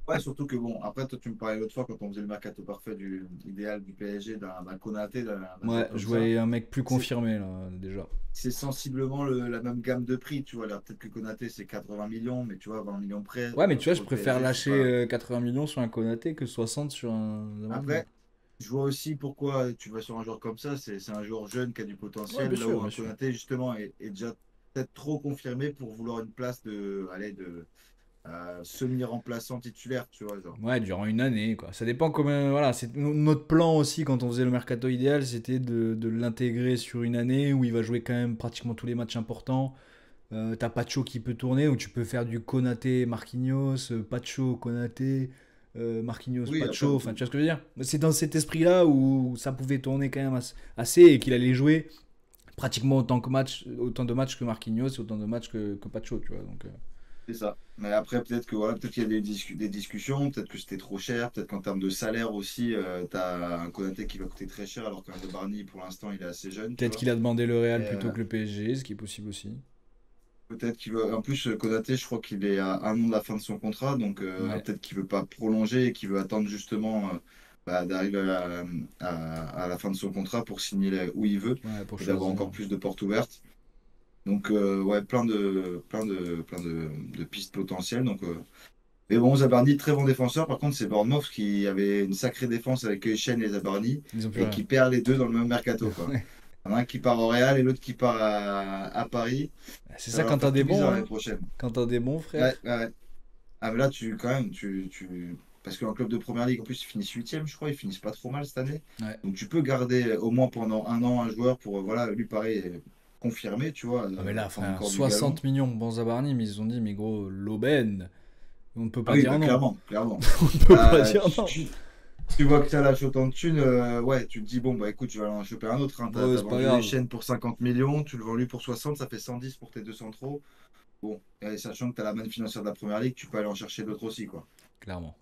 [SPEAKER 3] ouais, surtout que bon, après, toi, tu me parlais l'autre fois quand on faisait le mercato parfait idéal du PSG, d'un Konaté, d'un
[SPEAKER 1] Ouais,
[SPEAKER 3] joueur comme
[SPEAKER 1] je
[SPEAKER 3] ça.
[SPEAKER 1] voyais un mec plus
[SPEAKER 3] C'est
[SPEAKER 1] confirmé, là, déjà.
[SPEAKER 3] c'est sensiblement la même gamme de prix, tu vois. Alors, peut-être que Konaté, c'est 80 millions, mais tu vois, 20 millions près,
[SPEAKER 1] Ouais, mais tu vois, je
[SPEAKER 3] pour le
[SPEAKER 1] préfère
[SPEAKER 3] PSG, c'est
[SPEAKER 1] lâcher
[SPEAKER 3] pas.
[SPEAKER 1] 80 millions sur un Konaté que 60 sur un Zabardi.
[SPEAKER 3] Après, je vois aussi pourquoi tu vas sur un joueur comme ça. C'est un joueur jeune qui a du
[SPEAKER 1] Ouais,
[SPEAKER 3] potentiel,
[SPEAKER 1] bien
[SPEAKER 3] là
[SPEAKER 1] sûr,
[SPEAKER 3] où
[SPEAKER 1] bien
[SPEAKER 3] un
[SPEAKER 1] sûr.
[SPEAKER 3] Konaté, justement, est déjà peut-être trop confirmé pour vouloir une place de semi-remplaçant titulaire, tu vois. Genre.
[SPEAKER 1] Ouais, durant une année, quoi. Ça dépend comment. Voilà, c'est notre plan aussi quand on faisait le mercato idéal, c'était de l'intégrer sur une année où il va jouer quand même pratiquement tous les matchs importants. T'as Pacho qui peut tourner, ou tu peux faire du Konaté, Marquinhos, Pacho, Konaté, Marquinhos,
[SPEAKER 3] Oui, après,
[SPEAKER 1] Pacho. Enfin, tu vois ce que je veux dire? C'est dans cet esprit-là où ça pouvait tourner quand même assez et qu'il allait jouer pratiquement autant de matchs que Marquinhos et autant de matchs que Pacho, tu vois. Donc,
[SPEAKER 3] c'est ça. Mais après, peut-être que voilà, peut-être qu'il y a des discussions, peut-être que c'était trop cher, peut-être qu'en termes de salaire aussi, tu as un Konaté qui va coûter très cher, alors qu'un De Barny, pour l'instant, il est assez jeune, tu
[SPEAKER 1] peut-être
[SPEAKER 3] vois.
[SPEAKER 1] qu'il a demandé le Real
[SPEAKER 3] Et
[SPEAKER 1] plutôt que le PSG, ce qui est possible aussi.
[SPEAKER 3] peut-être qu'il veut. En plus, Konaté, je crois qu'il est à un an de la fin de son contrat, donc
[SPEAKER 1] Ouais,
[SPEAKER 3] peut-être qu'il veut pas prolonger et qu'il veut attendre justement d'arriver à la fin de son contrat pour signer où il veut
[SPEAKER 1] ouais, pour
[SPEAKER 3] et d'avoir
[SPEAKER 1] choisir.
[SPEAKER 3] encore plus de portes ouvertes. Donc, ouais, plein de pistes potentielles. Donc, mais bon, Zabarni, très bon défenseur. Par contre, c'est Bournemouth qui avait une sacrée défense avec Echen et Zabarni
[SPEAKER 1] Ils ont plus
[SPEAKER 3] et
[SPEAKER 1] rien.
[SPEAKER 3] qui perd les deux dans le même mercato, quoi.
[SPEAKER 1] Ouais.
[SPEAKER 3] Il y en a un qui part au Real et l'autre qui part à Paris.
[SPEAKER 1] C'est
[SPEAKER 3] Ça va
[SPEAKER 1] ça
[SPEAKER 3] leur
[SPEAKER 1] quand t'as
[SPEAKER 3] faire
[SPEAKER 1] des
[SPEAKER 3] tout
[SPEAKER 1] bons,
[SPEAKER 3] bizarre
[SPEAKER 1] hein.
[SPEAKER 3] l'année prochaine.
[SPEAKER 1] Quand t'as des bons,
[SPEAKER 3] Ouais,
[SPEAKER 1] frère.
[SPEAKER 3] ouais, ouais. Ah, mais là, quand même, parce qu'en club de première ligue, en plus, ils finissent huitième, je crois. Ils finissent pas trop mal cette année.
[SPEAKER 1] Ouais.
[SPEAKER 3] Donc, tu peux garder au moins pendant un an un joueur pour, voilà, lui, pareil, confirmer, tu vois,
[SPEAKER 1] Ah mais là,
[SPEAKER 3] prendre
[SPEAKER 1] frère,
[SPEAKER 3] encore du galon.
[SPEAKER 1] 60 millions pour Zabarni, mais ils se sont dit, mais gros, l'aubaine, on ne peut
[SPEAKER 3] Ah
[SPEAKER 1] pas
[SPEAKER 3] oui,
[SPEAKER 1] dire
[SPEAKER 3] bah,
[SPEAKER 1] non.
[SPEAKER 3] clairement, clairement.
[SPEAKER 1] On ne peut pas
[SPEAKER 3] Euh,
[SPEAKER 1] dire
[SPEAKER 3] tu,
[SPEAKER 1] non.
[SPEAKER 3] tu- tu vois que tu as lâché autant de thunes, ouais, tu te dis, bon, bah écoute, je vais aller en choper un autre. Hein. Tu
[SPEAKER 1] Ouais,
[SPEAKER 3] as
[SPEAKER 1] c'est pas
[SPEAKER 3] vendu
[SPEAKER 1] grave.
[SPEAKER 3] Echen pour 50 millions, tu le vends lui pour 60, ça fait 110 pour tes 200 trop. Bon, et sachant que tu as la manne financière de la première ligue, tu peux aller en chercher d'autres aussi, quoi.
[SPEAKER 1] Clairement.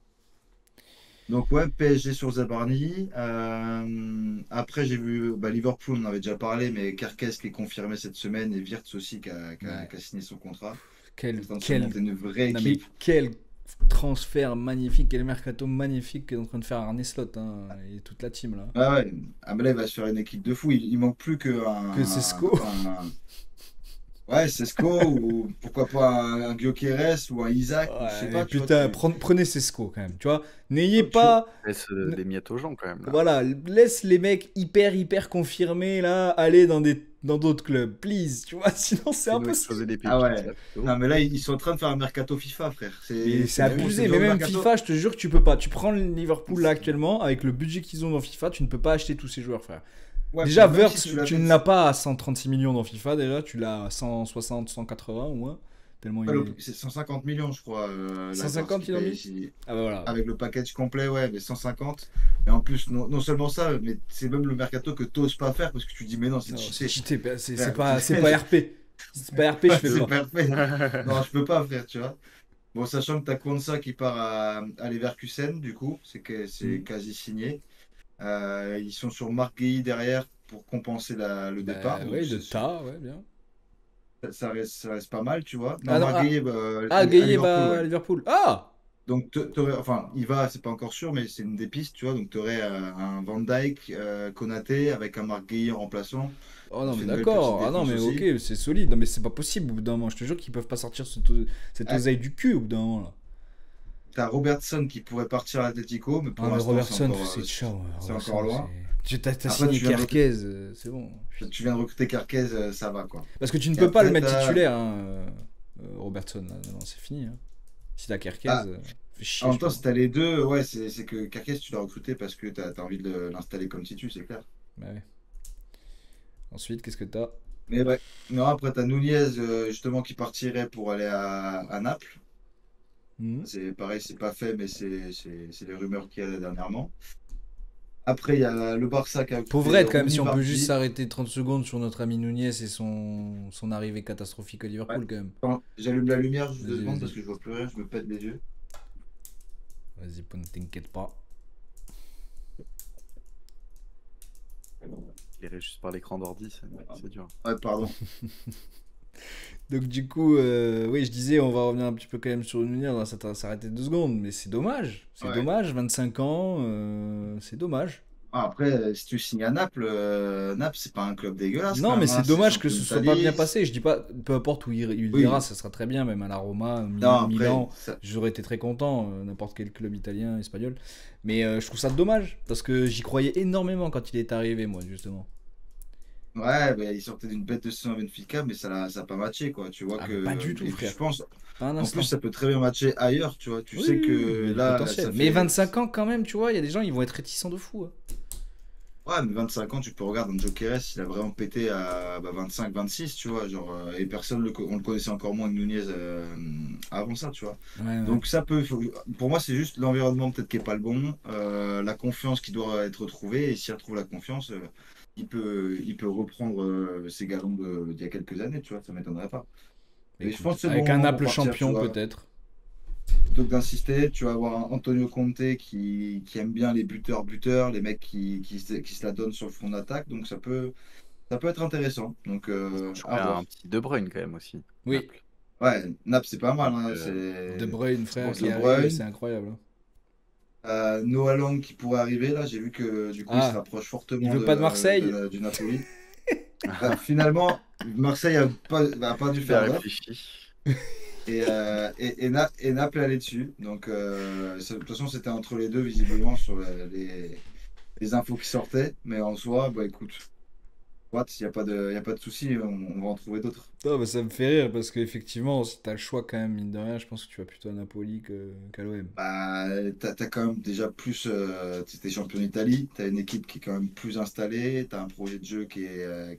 [SPEAKER 3] Donc, ouais, PSG sur Zabarni. Après, j'ai vu Liverpool, on en avait déjà parlé, mais Kerkez qui est confirmé cette semaine et Wirtz aussi
[SPEAKER 1] Ouais.
[SPEAKER 3] qui a signé son contrat.
[SPEAKER 1] Quel,
[SPEAKER 3] En train de se
[SPEAKER 1] quel,
[SPEAKER 3] monter une vraie
[SPEAKER 1] non mais
[SPEAKER 3] équipe.
[SPEAKER 1] quel transfert magnifique, quel mercato magnifique qu'est en train de faire Arne Slot, hein, et toute la team là.
[SPEAKER 3] Ah ouais, ah, mais là, il va se faire une équipe de fou. Il manque plus
[SPEAKER 1] Que Cesco.
[SPEAKER 3] Ouais, Sesco ou pourquoi pas un Gyökeres ou un Isaac ou je sais
[SPEAKER 1] Ouais, mais
[SPEAKER 3] pas, tu vois,
[SPEAKER 1] putain, prenez Cesco quand même, tu vois. N'ayez
[SPEAKER 3] tu-
[SPEAKER 1] pas.
[SPEAKER 2] Laisse des miettes aux gens quand même là.
[SPEAKER 1] Voilà, laisse les mecs hyper confirmés là aller dans d'autres clubs, please, tu vois, sinon c'est
[SPEAKER 2] Fais-nous exploser
[SPEAKER 1] impossible.
[SPEAKER 2] des
[SPEAKER 3] Ah
[SPEAKER 2] pépites
[SPEAKER 3] ouais.
[SPEAKER 2] là plutôt.
[SPEAKER 3] Non, mais là, ils sont en train de faire un mercato FIFA, frère.
[SPEAKER 1] Mais c'est
[SPEAKER 3] C'est
[SPEAKER 1] abusé,
[SPEAKER 3] le
[SPEAKER 1] mais
[SPEAKER 3] genre de
[SPEAKER 1] même
[SPEAKER 3] mercato.
[SPEAKER 1] FIFA, je te jure que tu peux pas. Tu prends le Liverpool là actuellement, avec le budget qu'ils ont dans FIFA, tu ne peux pas acheter tous ces joueurs, frère.
[SPEAKER 3] Ouais,
[SPEAKER 1] Déjà,
[SPEAKER 3] puis même
[SPEAKER 1] Wirtz,
[SPEAKER 3] si tu
[SPEAKER 1] tu
[SPEAKER 3] l'achètes,
[SPEAKER 1] ne l'as pas à 136 millions dans FIFA déjà, tu l'as à 160, 180 au moins, tellement il est.
[SPEAKER 3] c'est 150 millions, je crois, la Barça
[SPEAKER 1] 150
[SPEAKER 3] qui
[SPEAKER 1] ils ont
[SPEAKER 3] paye
[SPEAKER 1] mis.
[SPEAKER 3] ici.
[SPEAKER 1] Ah bah voilà.
[SPEAKER 3] Avec le package complet, ouais, mais 150. Et en plus, non seulement ça, mais c'est même le mercato que t'oses pas faire parce que tu dis, mais non, c'est
[SPEAKER 1] Non, c'est
[SPEAKER 3] cheaté.
[SPEAKER 1] cheaté, c'est
[SPEAKER 3] Frère,
[SPEAKER 1] c'est pas RP. C'est pas RP, je fais
[SPEAKER 3] c'est
[SPEAKER 1] pas.
[SPEAKER 3] parfait. Non, je peux pas, frère, tu vois. Bon, sachant que t'as Kwanza qui part à Leverkusen, du coup, c'est
[SPEAKER 1] Hmm.
[SPEAKER 3] quasi signé. Ils sont sur Marc Guéhi derrière pour compenser le départ.
[SPEAKER 1] Bah
[SPEAKER 3] Donc,
[SPEAKER 1] ouais, de tas, ouais, bien.
[SPEAKER 3] ça reste pas mal, tu vois. Non,
[SPEAKER 1] Ah non,
[SPEAKER 3] Marc
[SPEAKER 1] ah,
[SPEAKER 3] Guéhi,
[SPEAKER 1] ah
[SPEAKER 3] à
[SPEAKER 1] Gueye
[SPEAKER 3] Liverpool,
[SPEAKER 1] va
[SPEAKER 3] ouais.
[SPEAKER 1] à Liverpool. Ah!
[SPEAKER 3] Donc, enfin, il va, c'est pas encore sûr, mais c'est une des pistes, tu vois. Donc, tu aurais un Van Dijk, Konaté avec un Marc Guéhi en remplaçant.
[SPEAKER 1] Oh
[SPEAKER 3] Ça
[SPEAKER 1] non,
[SPEAKER 3] te
[SPEAKER 1] mais
[SPEAKER 3] fait une belle petite
[SPEAKER 1] d'accord. Ah non,
[SPEAKER 3] défense
[SPEAKER 1] mais ok,
[SPEAKER 3] aussi.
[SPEAKER 1] c'est solide. Non, mais c'est pas possible au bout d'un moment. Je te jure qu'ils peuvent pas sortir cette
[SPEAKER 3] Ouais.
[SPEAKER 1] oseille du cul au bout d'un moment là.
[SPEAKER 3] T'as Robertson qui pourrait partir à l'Atlético, mais
[SPEAKER 1] Ah,
[SPEAKER 3] pour
[SPEAKER 1] mais
[SPEAKER 3] l'instant,
[SPEAKER 1] Robertson, c'est ciao.
[SPEAKER 3] c'est encore
[SPEAKER 1] Robertson,
[SPEAKER 3] loin.
[SPEAKER 1] T'as
[SPEAKER 3] Après,
[SPEAKER 1] signé Kerkez, c'est bon.
[SPEAKER 3] tu viens de recruter Carquez, ça va, quoi.
[SPEAKER 1] Parce que tu ne
[SPEAKER 3] Et
[SPEAKER 1] peux pas le
[SPEAKER 3] après,
[SPEAKER 1] mettre
[SPEAKER 3] t'as.
[SPEAKER 1] titulaire, hein, Robertson. Là. Non, c'est fini. Hein. Si t'as Kerkez,
[SPEAKER 3] Ah,
[SPEAKER 1] fais
[SPEAKER 3] en
[SPEAKER 1] chier,
[SPEAKER 3] même
[SPEAKER 1] je
[SPEAKER 3] temps,
[SPEAKER 1] pense.
[SPEAKER 3] si t'as les deux, ouais, c'est que Carquez, tu l'as recruté parce que t'as envie de l'installer comme titu, c'est clair.
[SPEAKER 1] Bah ouais. Ensuite, qu'est-ce que t'as?
[SPEAKER 3] Mais ouais. Non, après, t'as Nunez, justement, qui partirait pour aller à Naples.
[SPEAKER 1] Hmm.
[SPEAKER 3] C'est pareil, c'est pas fait, mais c'est les rumeurs qu'il y a dernièrement. Après, il y a le Barça qui a recruté
[SPEAKER 1] Pauvrette, quand même, si
[SPEAKER 3] Rooney
[SPEAKER 1] on peut juste
[SPEAKER 3] Bardi.
[SPEAKER 1] s'arrêter 30 secondes sur notre ami Nunez et son arrivée catastrophique à
[SPEAKER 3] Ouais.
[SPEAKER 1] Liverpool, quand même.
[SPEAKER 3] Attends, j'allume la lumière juste deux
[SPEAKER 1] Vas-y,
[SPEAKER 3] secondes parce
[SPEAKER 1] vas-y.
[SPEAKER 3] que je vois plus rien, je me pète les yeux.
[SPEAKER 1] Vas-y, ne t'inquiète pas.
[SPEAKER 2] Il irait juste par l'écran d'ordi, c'est dur.
[SPEAKER 3] Ouais, pardon.
[SPEAKER 1] Donc du coup, oui, je disais, on va revenir un petit peu quand même sur Nunez, on va s'arrêter 2 secondes, mais c'est dommage. C'est
[SPEAKER 3] Ouais.
[SPEAKER 1] dommage, 25 ans, c'est dommage.
[SPEAKER 3] Ah, après, si tu signes à Naples, Naples, c'est pas un club dégueulasse
[SPEAKER 1] Non,
[SPEAKER 3] quand
[SPEAKER 1] mais
[SPEAKER 3] même,
[SPEAKER 1] c'est
[SPEAKER 3] hein, c'est
[SPEAKER 1] dommage que
[SPEAKER 3] champion
[SPEAKER 1] ce soit pas bien
[SPEAKER 3] d'Italie.
[SPEAKER 1] passé. Je dis pas, peu importe où il
[SPEAKER 3] Oui,
[SPEAKER 1] ira, ça sera très bien, même à la Roma,
[SPEAKER 3] non, après,
[SPEAKER 1] Milan,
[SPEAKER 3] ça...
[SPEAKER 1] j'aurais été très content, n'importe quel club italien, espagnol. Mais je trouve ça dommage, parce que j'y croyais énormément quand il est arrivé, moi, justement.
[SPEAKER 3] ouais, bah, il sortait d'une bête de saison à Benfica, mais ça a pas matché, quoi. Tu vois
[SPEAKER 1] Ah, mais pas du tout,
[SPEAKER 3] et puis
[SPEAKER 1] frère.
[SPEAKER 3] je pense,
[SPEAKER 1] Pas un
[SPEAKER 3] en plus,
[SPEAKER 1] instant.
[SPEAKER 3] ça peut très bien matcher ailleurs, tu vois. Tu
[SPEAKER 1] Oui,
[SPEAKER 3] sais
[SPEAKER 1] oui, oui, il y
[SPEAKER 3] que
[SPEAKER 1] a du
[SPEAKER 3] là,
[SPEAKER 1] potentiel.
[SPEAKER 3] ça
[SPEAKER 1] Mais
[SPEAKER 3] fait.
[SPEAKER 1] 25 ans, quand même, tu vois, il y a des gens, ils vont être réticents de fou, hein.
[SPEAKER 3] Ouais, mais 25 ans, tu peux regarder un Jokeres, il a vraiment pété à 25, 26, tu vois. Genre, et personne, on le connaissait encore moins que Nunez avant ça, tu vois.
[SPEAKER 1] Ouais, ouais.
[SPEAKER 3] Donc, pour moi, c'est juste l'environnement peut-être qui est pas le bon, la confiance qui doit être retrouvée. Et s'il retrouve la confiance, il peut reprendre ses galons d'il y a quelques années, tu vois. Ça m'étonnerait pas. Mais je pense
[SPEAKER 1] Écoute,
[SPEAKER 3] que c'est
[SPEAKER 1] avec
[SPEAKER 3] bon
[SPEAKER 1] un
[SPEAKER 3] moment pour
[SPEAKER 1] Naples
[SPEAKER 3] partir, tu
[SPEAKER 1] champion,
[SPEAKER 3] vois.
[SPEAKER 1] peut-être.
[SPEAKER 3] Plutôt que d'insister, tu vas avoir un Antonio Conte qui aime bien les buteurs, les mecs qui se la donnent sur le front d'attaque. Donc ça peut être intéressant. Donc à
[SPEAKER 2] J'aurais un
[SPEAKER 3] voir.
[SPEAKER 2] petit De Bruyne quand même aussi.
[SPEAKER 1] Oui,
[SPEAKER 2] Naples.
[SPEAKER 3] Ouais, Naples, c'est pas mal, hein.
[SPEAKER 1] De Bruyne,
[SPEAKER 3] C'est bon,
[SPEAKER 1] frère,
[SPEAKER 3] De
[SPEAKER 1] qui arrive, c'est
[SPEAKER 3] Bruyne.
[SPEAKER 1] incroyable, hein.
[SPEAKER 3] Noah Lang qui pourrait arriver. Là, j'ai vu que du coup, il se
[SPEAKER 1] Ah,
[SPEAKER 3] rapproche
[SPEAKER 1] il
[SPEAKER 3] fortement
[SPEAKER 1] veut pas de Marseille?
[SPEAKER 3] du Napoli. Finalement, Marseille a pas dû
[SPEAKER 2] Il a
[SPEAKER 3] faire d'offre.
[SPEAKER 2] réfléchi.
[SPEAKER 3] Et Naples allait dessus. Donc, de toute façon, c'était entre les deux, visiblement, sur les infos qui sortaient. Mais en soi, bah écoute, il n'y a pas de souci, on va en trouver d'autres.
[SPEAKER 1] Non, mais ça me fait rire parce qu'effectivement, si t'as le choix quand même, mine de rien, je pense que tu vas plutôt à Napoli qu'à l'OM.
[SPEAKER 3] Bah, t'as quand même déjà plus. T'es champion d'Italie, t'as une équipe qui est quand même plus installée, t'as un projet de jeu qui est,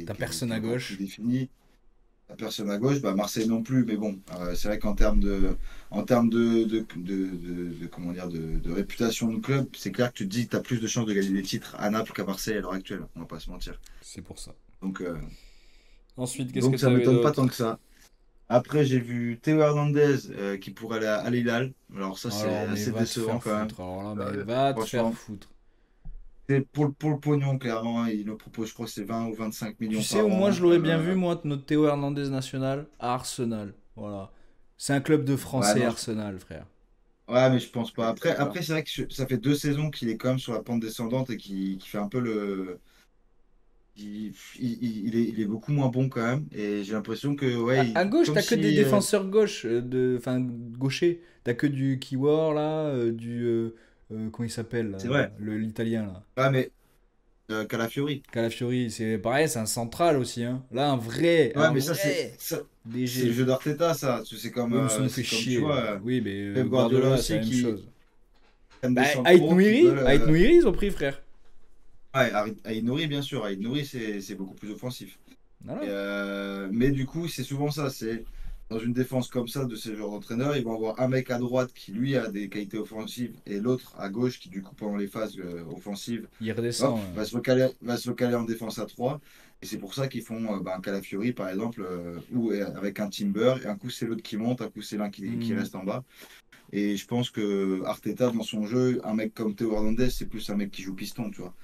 [SPEAKER 1] T'as
[SPEAKER 3] qui
[SPEAKER 1] personne
[SPEAKER 3] est
[SPEAKER 1] à
[SPEAKER 3] encore plus
[SPEAKER 1] gauche.
[SPEAKER 3] défini. La personne à gauche, bah Marseille non plus, mais bon, c'est vrai qu'en termes de comment dire, de réputation de club, c'est clair que tu te dis que tu as plus de chances de gagner des titres à Naples qu'à Marseille à l'heure actuelle, on va pas se mentir.
[SPEAKER 1] C'est pour ça.
[SPEAKER 3] Donc, euh,
[SPEAKER 1] Ensuite, qu'est-ce que
[SPEAKER 3] donc ça
[SPEAKER 1] t'avais
[SPEAKER 3] m'étonne pas tant
[SPEAKER 1] d'autre?
[SPEAKER 3] que ça. Après, j'ai vu Théo Hernandez qui pourrait aller à Al Hilal. Alors ça, c'est
[SPEAKER 1] Alors, mais
[SPEAKER 3] assez
[SPEAKER 1] va te
[SPEAKER 3] décevant
[SPEAKER 1] faire
[SPEAKER 3] quand même.
[SPEAKER 1] foutre. Alors là, mais
[SPEAKER 3] Euh,
[SPEAKER 1] va te faire
[SPEAKER 3] Franchement,
[SPEAKER 1] foutre.
[SPEAKER 3] c'est pour le pognon, clairement, hein. Il nous propose, je crois, que c'est 20 ou 25
[SPEAKER 1] Tu
[SPEAKER 3] millions
[SPEAKER 1] sais
[SPEAKER 3] par
[SPEAKER 1] où moi je
[SPEAKER 3] an.
[SPEAKER 1] l'aurais bien vu, moi, notre Théo Hernandez national? À Arsenal. Voilà. C'est un club de
[SPEAKER 3] Ouais,
[SPEAKER 1] Français,
[SPEAKER 3] non,
[SPEAKER 1] Arsenal, frère.
[SPEAKER 3] ouais, mais je pense
[SPEAKER 2] Je
[SPEAKER 3] pas.
[SPEAKER 2] suis
[SPEAKER 3] Après,
[SPEAKER 2] d'accord.
[SPEAKER 3] c'est vrai que ça fait 2 saisons qu'il est quand même sur la pente descendante et qui fait un peu le. Il est beaucoup moins bon quand même. Et j'ai l'impression que, ouais,
[SPEAKER 1] À gauche,
[SPEAKER 3] comme
[SPEAKER 1] t'as que des
[SPEAKER 3] si.
[SPEAKER 1] défenseurs gauche, enfin gauchers. T'as que du Kiwor là, comment il s'appelle, là,
[SPEAKER 3] C'est vrai.
[SPEAKER 1] l'italien là.
[SPEAKER 3] Ouais, mais Calafiori.
[SPEAKER 1] Calafiori, c'est pareil, c'est un central aussi, hein. Là, un vrai,
[SPEAKER 3] Ouais,
[SPEAKER 1] un
[SPEAKER 3] mais ça, c'est
[SPEAKER 1] vrai
[SPEAKER 3] ça, c'est le
[SPEAKER 1] DG.
[SPEAKER 3] jeu d'Arteta, ça.
[SPEAKER 1] Oui, mais ça nous fait
[SPEAKER 3] C'est comme tu
[SPEAKER 1] chier.
[SPEAKER 3] vois,
[SPEAKER 1] Oui, mais
[SPEAKER 3] Pep Guardiola
[SPEAKER 1] Guardiola, c'est
[SPEAKER 3] aussi
[SPEAKER 1] la même
[SPEAKER 3] qui
[SPEAKER 1] chose.
[SPEAKER 3] aime
[SPEAKER 1] Bah,
[SPEAKER 3] descendre
[SPEAKER 1] Ait
[SPEAKER 3] trop, qui veulent.
[SPEAKER 1] Nouiri, Ait Nouiri, ils ont pris, frère.
[SPEAKER 3] Ouais, Aït Nouri, bien sûr. Aït Nouri, c'est beaucoup plus offensif.
[SPEAKER 1] Voilà.
[SPEAKER 3] Mais du coup, c'est souvent ça. C'est dans une défense comme ça de ce genre d'entraîneur, ils vont avoir un mec à droite qui lui a des qualités offensives et l'autre à gauche qui du coup pendant les phases offensives,
[SPEAKER 1] Il
[SPEAKER 3] hop,
[SPEAKER 1] redescend.
[SPEAKER 3] va se recaler en défense à 3. Et c'est pour ça qu'ils font un Calafiori par exemple, ou avec un Timber, et un coup c'est l'autre qui monte, un coup c'est l'un qui
[SPEAKER 1] Hmm.
[SPEAKER 3] reste en bas. Et je pense que Arteta dans son jeu, un mec comme Théo Hernandez, c'est plus un mec qui joue piston, tu vois.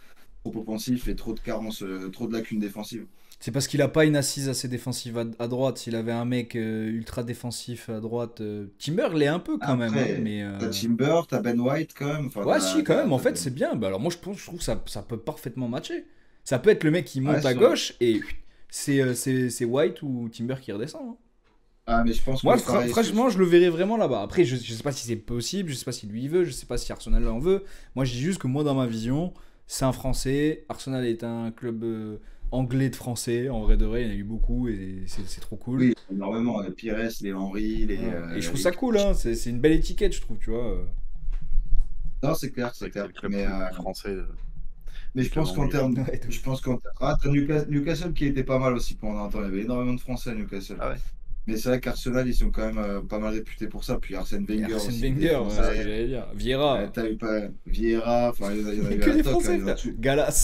[SPEAKER 3] Trop offensif et trop de carences, trop de lacunes défensives.
[SPEAKER 1] C'est parce qu'il a pas une assise assez défensive à droite. S'il avait un mec ultra défensif à droite, Timber l'est un peu quand même, hein,
[SPEAKER 3] Après,
[SPEAKER 1] mais
[SPEAKER 3] t'as Timber, t'as Ben White quand même. Enfin,
[SPEAKER 1] ouais, si, quand même. En fait,
[SPEAKER 3] Ben.
[SPEAKER 1] c'est bien. Bah, alors moi, je trouve que ça peut parfaitement matcher. Ça peut être le mec qui
[SPEAKER 3] Ouais,
[SPEAKER 1] monte à
[SPEAKER 3] c'est vrai.
[SPEAKER 1] gauche et c'est White ou Timber qui redescend, hein.
[SPEAKER 3] Ah, mais je pense que
[SPEAKER 1] Moi,
[SPEAKER 3] pareil.
[SPEAKER 1] franchement, je le verrais vraiment là-bas. Après, je sais pas si c'est possible, je sais pas si lui il veut, je sais pas si Arsenal en veut. Moi, je dis juste que moi, dans ma vision, c'est un Français. Arsenal est un club anglais de Français. En vrai de vrai, il y en a eu beaucoup et c'est trop cool.
[SPEAKER 3] Oui, énormément. Les Pires, les Henry,
[SPEAKER 1] Voilà. Et je trouve
[SPEAKER 3] les...
[SPEAKER 1] ça cool, hein. C'est une belle étiquette, je trouve, tu vois.
[SPEAKER 3] Non, c'est clair,
[SPEAKER 2] C'est
[SPEAKER 3] c'est
[SPEAKER 2] vrai que c'est
[SPEAKER 3] clair.
[SPEAKER 2] le club
[SPEAKER 3] Mais,
[SPEAKER 2] français
[SPEAKER 3] mais
[SPEAKER 2] du
[SPEAKER 3] je
[SPEAKER 2] club
[SPEAKER 3] pense qu'en
[SPEAKER 2] anglais.
[SPEAKER 3] termes.
[SPEAKER 1] Ouais, de
[SPEAKER 3] Je
[SPEAKER 1] ouf.
[SPEAKER 3] pense qu'en Ah, t'as Newcastle qui était pas mal aussi pendant un temps. Il y avait énormément de Français à Newcastle.
[SPEAKER 2] Ah ouais.
[SPEAKER 3] Mais c'est vrai qu'Arsenal, ils sont quand même pas mal réputés pour ça. Puis Arsène
[SPEAKER 1] Et
[SPEAKER 3] Wenger
[SPEAKER 1] Arsène
[SPEAKER 3] aussi, qui était
[SPEAKER 1] Wenger, ouais, c'est ce que
[SPEAKER 3] français.
[SPEAKER 1] j'allais dire. Vieira.
[SPEAKER 3] T'as eu pas Vieira, enfin, il y en a eu
[SPEAKER 1] Que
[SPEAKER 3] à la
[SPEAKER 1] des
[SPEAKER 3] toque, hein.
[SPEAKER 1] Français,
[SPEAKER 3] Il y en a
[SPEAKER 1] frère.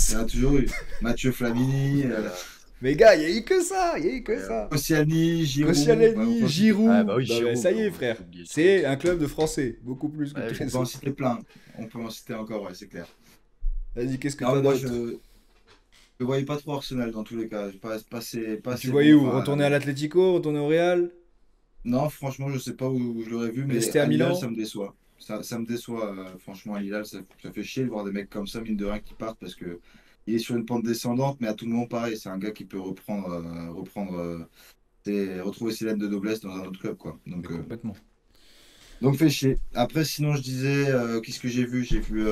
[SPEAKER 3] il y
[SPEAKER 1] Galas.
[SPEAKER 3] en a toujours eu. Mathieu Flamini.
[SPEAKER 2] Voilà.
[SPEAKER 1] Mais gars, il y a eu que ça, il y a eu que ça.
[SPEAKER 3] Koscielny, Giroud.
[SPEAKER 1] Koscielny, Giroud.
[SPEAKER 2] Ah, bah oui,
[SPEAKER 1] Non, mais
[SPEAKER 2] Giroud,
[SPEAKER 1] ça y est,
[SPEAKER 2] on
[SPEAKER 1] frère.
[SPEAKER 2] peut oublier
[SPEAKER 1] C'est
[SPEAKER 2] Giroud.
[SPEAKER 1] un club de Français, beaucoup plus que
[SPEAKER 2] Ouais,
[SPEAKER 1] tous
[SPEAKER 3] On
[SPEAKER 1] les
[SPEAKER 3] peut en
[SPEAKER 1] autres.
[SPEAKER 3] citer plein. On peut en citer encore, ouais, c'est clair.
[SPEAKER 1] Vas-y, qu'est-ce que
[SPEAKER 3] Non,
[SPEAKER 1] t'as
[SPEAKER 3] mais moi,
[SPEAKER 1] d'autre?
[SPEAKER 3] je voyais pas trop Arsenal dans tous les cas. Pas
[SPEAKER 1] Tu
[SPEAKER 3] assez
[SPEAKER 1] voyais
[SPEAKER 3] bon.
[SPEAKER 1] où?
[SPEAKER 3] Enfin,
[SPEAKER 1] Retourner à l'Atlético, retourner au Real,
[SPEAKER 3] non, franchement, je sais pas où je l'aurais vu, mais
[SPEAKER 1] rester à
[SPEAKER 3] à Hilal, ça
[SPEAKER 1] Milan?
[SPEAKER 3] me déçoit. Ça me déçoit, franchement, à Hilal, ça fait chier de voir des mecs comme ça, mine de rien, qui partent parce que il est sur une pente descendante, mais à tout moment, pareil, c'est un gars qui peut retrouver ses lettres de noblesse dans un autre club, quoi.
[SPEAKER 1] Mais complètement.
[SPEAKER 3] Donc fait chier. Après, sinon, je disais, qu'est-ce que j'ai vu? J'ai vu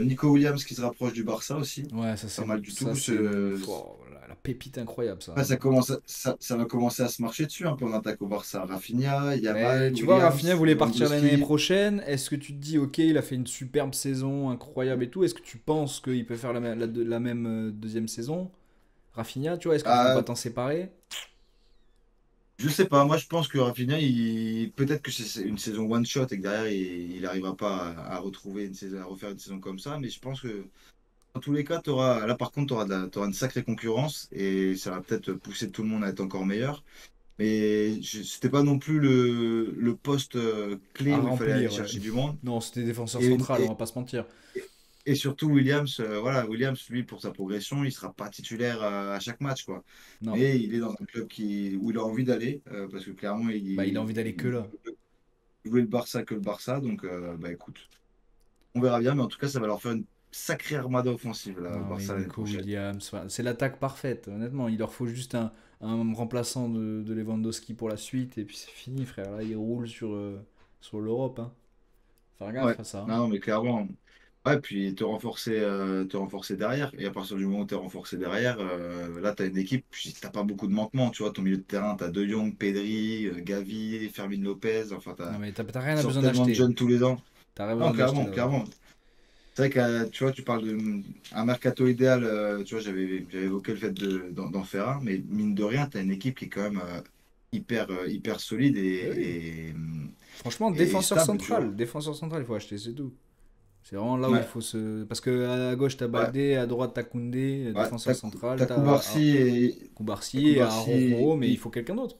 [SPEAKER 3] Nico Williams qui se rapproche du Barça aussi.
[SPEAKER 1] Ouais, ça
[SPEAKER 3] Pas
[SPEAKER 1] c'est
[SPEAKER 3] mal du
[SPEAKER 1] ça
[SPEAKER 3] tout.
[SPEAKER 1] c'est oh, la pépite incroyable ça.
[SPEAKER 3] Après, ça va commencer à se marcher dessus un peu en attaque au Barça. Rafinha,
[SPEAKER 1] Mais
[SPEAKER 3] Yamal,
[SPEAKER 1] tu vois, Rafinha
[SPEAKER 3] Williams,
[SPEAKER 1] voulait partir l'année
[SPEAKER 3] Lewandowski.
[SPEAKER 1] prochaine. Est-ce que tu te dis, ok, il a fait une superbe saison, incroyable et tout. Est-ce que tu penses qu'il peut faire la même deuxième saison? Rafinha, tu vois, est-ce qu'ils vont pas
[SPEAKER 3] Ah,
[SPEAKER 1] t'en séparer?
[SPEAKER 3] je sais pas, moi je pense que Rafinha, peut-être que c'est une saison one shot et que derrière il arrivera pas à retrouver une saison, à refaire une saison comme ça, mais je pense que dans tous les cas, là par contre, t'auras une sacrée concurrence et ça va peut-être pousser tout le monde à être encore meilleur. Mais c'était pas non plus le poste clé
[SPEAKER 1] À
[SPEAKER 3] où il fallait aller
[SPEAKER 1] remplir, ouais.
[SPEAKER 3] chercher du monde.
[SPEAKER 1] Non, c'était défenseur
[SPEAKER 3] Et,
[SPEAKER 1] central, on va
[SPEAKER 3] et,
[SPEAKER 1] pas se mentir.
[SPEAKER 3] et surtout Williams, voilà, Williams, lui, pour sa progression, il sera pas titulaire à chaque match, quoi.
[SPEAKER 1] Non.
[SPEAKER 3] Mais il est dans un club où il a envie d'aller, parce que clairement,
[SPEAKER 1] Bah, il a envie d'aller que là.
[SPEAKER 3] il voulait le Barça que le Barça. Donc, bah écoute, on verra bien, mais en tout cas, ça va leur faire une sacrée armada offensive, là, le
[SPEAKER 1] Non, mais
[SPEAKER 3] Barça l'année
[SPEAKER 1] Nico
[SPEAKER 3] prochaine.
[SPEAKER 1] Williams, enfin, c'est l'attaque parfaite, honnêtement. Il leur faut juste un remplaçant de Lewandowski pour la suite, et puis c'est fini, frère. Là, il roule sur l'Europe. Hein. Faire
[SPEAKER 3] Ouais,
[SPEAKER 1] gaffe à ça. Hein.
[SPEAKER 3] non, mais clairement. Ouais, puis te renforcer derrière. Et à partir du moment où tu es renforcé derrière, là, tu as une équipe, puis t'as pas beaucoup de manquements. Tu vois, ton milieu de terrain, tu as De Jong, Pedri, Gavi, Fermin Lopez. Enfin,
[SPEAKER 1] Non, mais t'as
[SPEAKER 3] tu
[SPEAKER 1] rien à
[SPEAKER 3] sors
[SPEAKER 1] besoin
[SPEAKER 3] tellement de
[SPEAKER 1] d'acheter.
[SPEAKER 3] jeunes tous les ans.
[SPEAKER 1] T'as rien
[SPEAKER 3] Non,
[SPEAKER 1] besoin d'acheter
[SPEAKER 3] clairement,
[SPEAKER 1] là-bas.
[SPEAKER 3] clairement. C'est vrai que, tu vois, tu parles d'un mercato idéal. Tu vois, j'avais évoqué le fait d'en faire un, mais mine de rien, tu as une équipe qui est quand même hyper solide
[SPEAKER 1] Eh oui. Franchement,
[SPEAKER 3] et stable, tu vois.
[SPEAKER 1] défenseur central, il faut acheter, c'est tout. C'est vraiment là où il
[SPEAKER 3] Ouais,
[SPEAKER 1] faut se. Parce que à gauche, t'as
[SPEAKER 3] ouais,
[SPEAKER 1] Baldé, à droite, t'as Koundé,
[SPEAKER 3] ouais.
[SPEAKER 1] défenseur central,
[SPEAKER 3] T'as
[SPEAKER 1] t'as
[SPEAKER 3] T'as
[SPEAKER 1] Koubarsi et
[SPEAKER 3] Koubarsi
[SPEAKER 1] Aroro, mais il faut quelqu'un d'autre.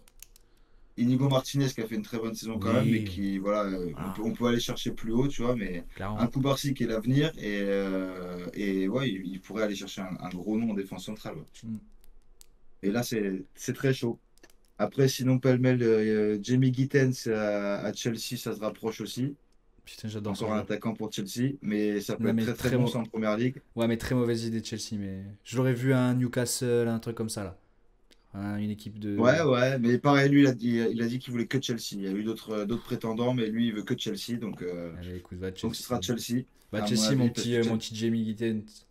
[SPEAKER 3] Inigo Martinez qui a fait une très bonne saison quand même, mais
[SPEAKER 1] Oui,
[SPEAKER 3] qui, voilà,
[SPEAKER 1] voilà,
[SPEAKER 3] on peut aller chercher plus haut, tu vois, mais un
[SPEAKER 1] clairement.
[SPEAKER 3] Koubarsi qui est l'avenir, et ouais, il pourrait aller chercher un gros nom en défense centrale. Ouais.
[SPEAKER 1] Mm.
[SPEAKER 3] Et là, c'est très chaud. Après, sinon, pêle-mêle, Jamie Gittens à Chelsea, ça se rapproche aussi.
[SPEAKER 1] Putain, j'adore ce
[SPEAKER 3] Encore un
[SPEAKER 1] joueur.
[SPEAKER 3] attaquant pour Chelsea, mais ça peut
[SPEAKER 1] Non,
[SPEAKER 3] être
[SPEAKER 1] mais
[SPEAKER 3] très très bon ça en première ligue.
[SPEAKER 1] ouais, mais très mauvaise idée de Chelsea, mais je l'aurais vu à un Newcastle, un truc comme ça là. Hein, une équipe de.
[SPEAKER 3] Ouais, ouais, mais pareil, lui, il a dit qu'il voulait que Chelsea. Il y a eu d'autres prétendants, mais lui, il veut que Chelsea,
[SPEAKER 1] Allez, écoute, va à
[SPEAKER 3] donc ce
[SPEAKER 1] Chelsea.
[SPEAKER 3] sera Chelsea,
[SPEAKER 1] Va à
[SPEAKER 3] à mon
[SPEAKER 1] Chelsea,
[SPEAKER 3] avis, parce que
[SPEAKER 1] mon petit Jamie Gittens.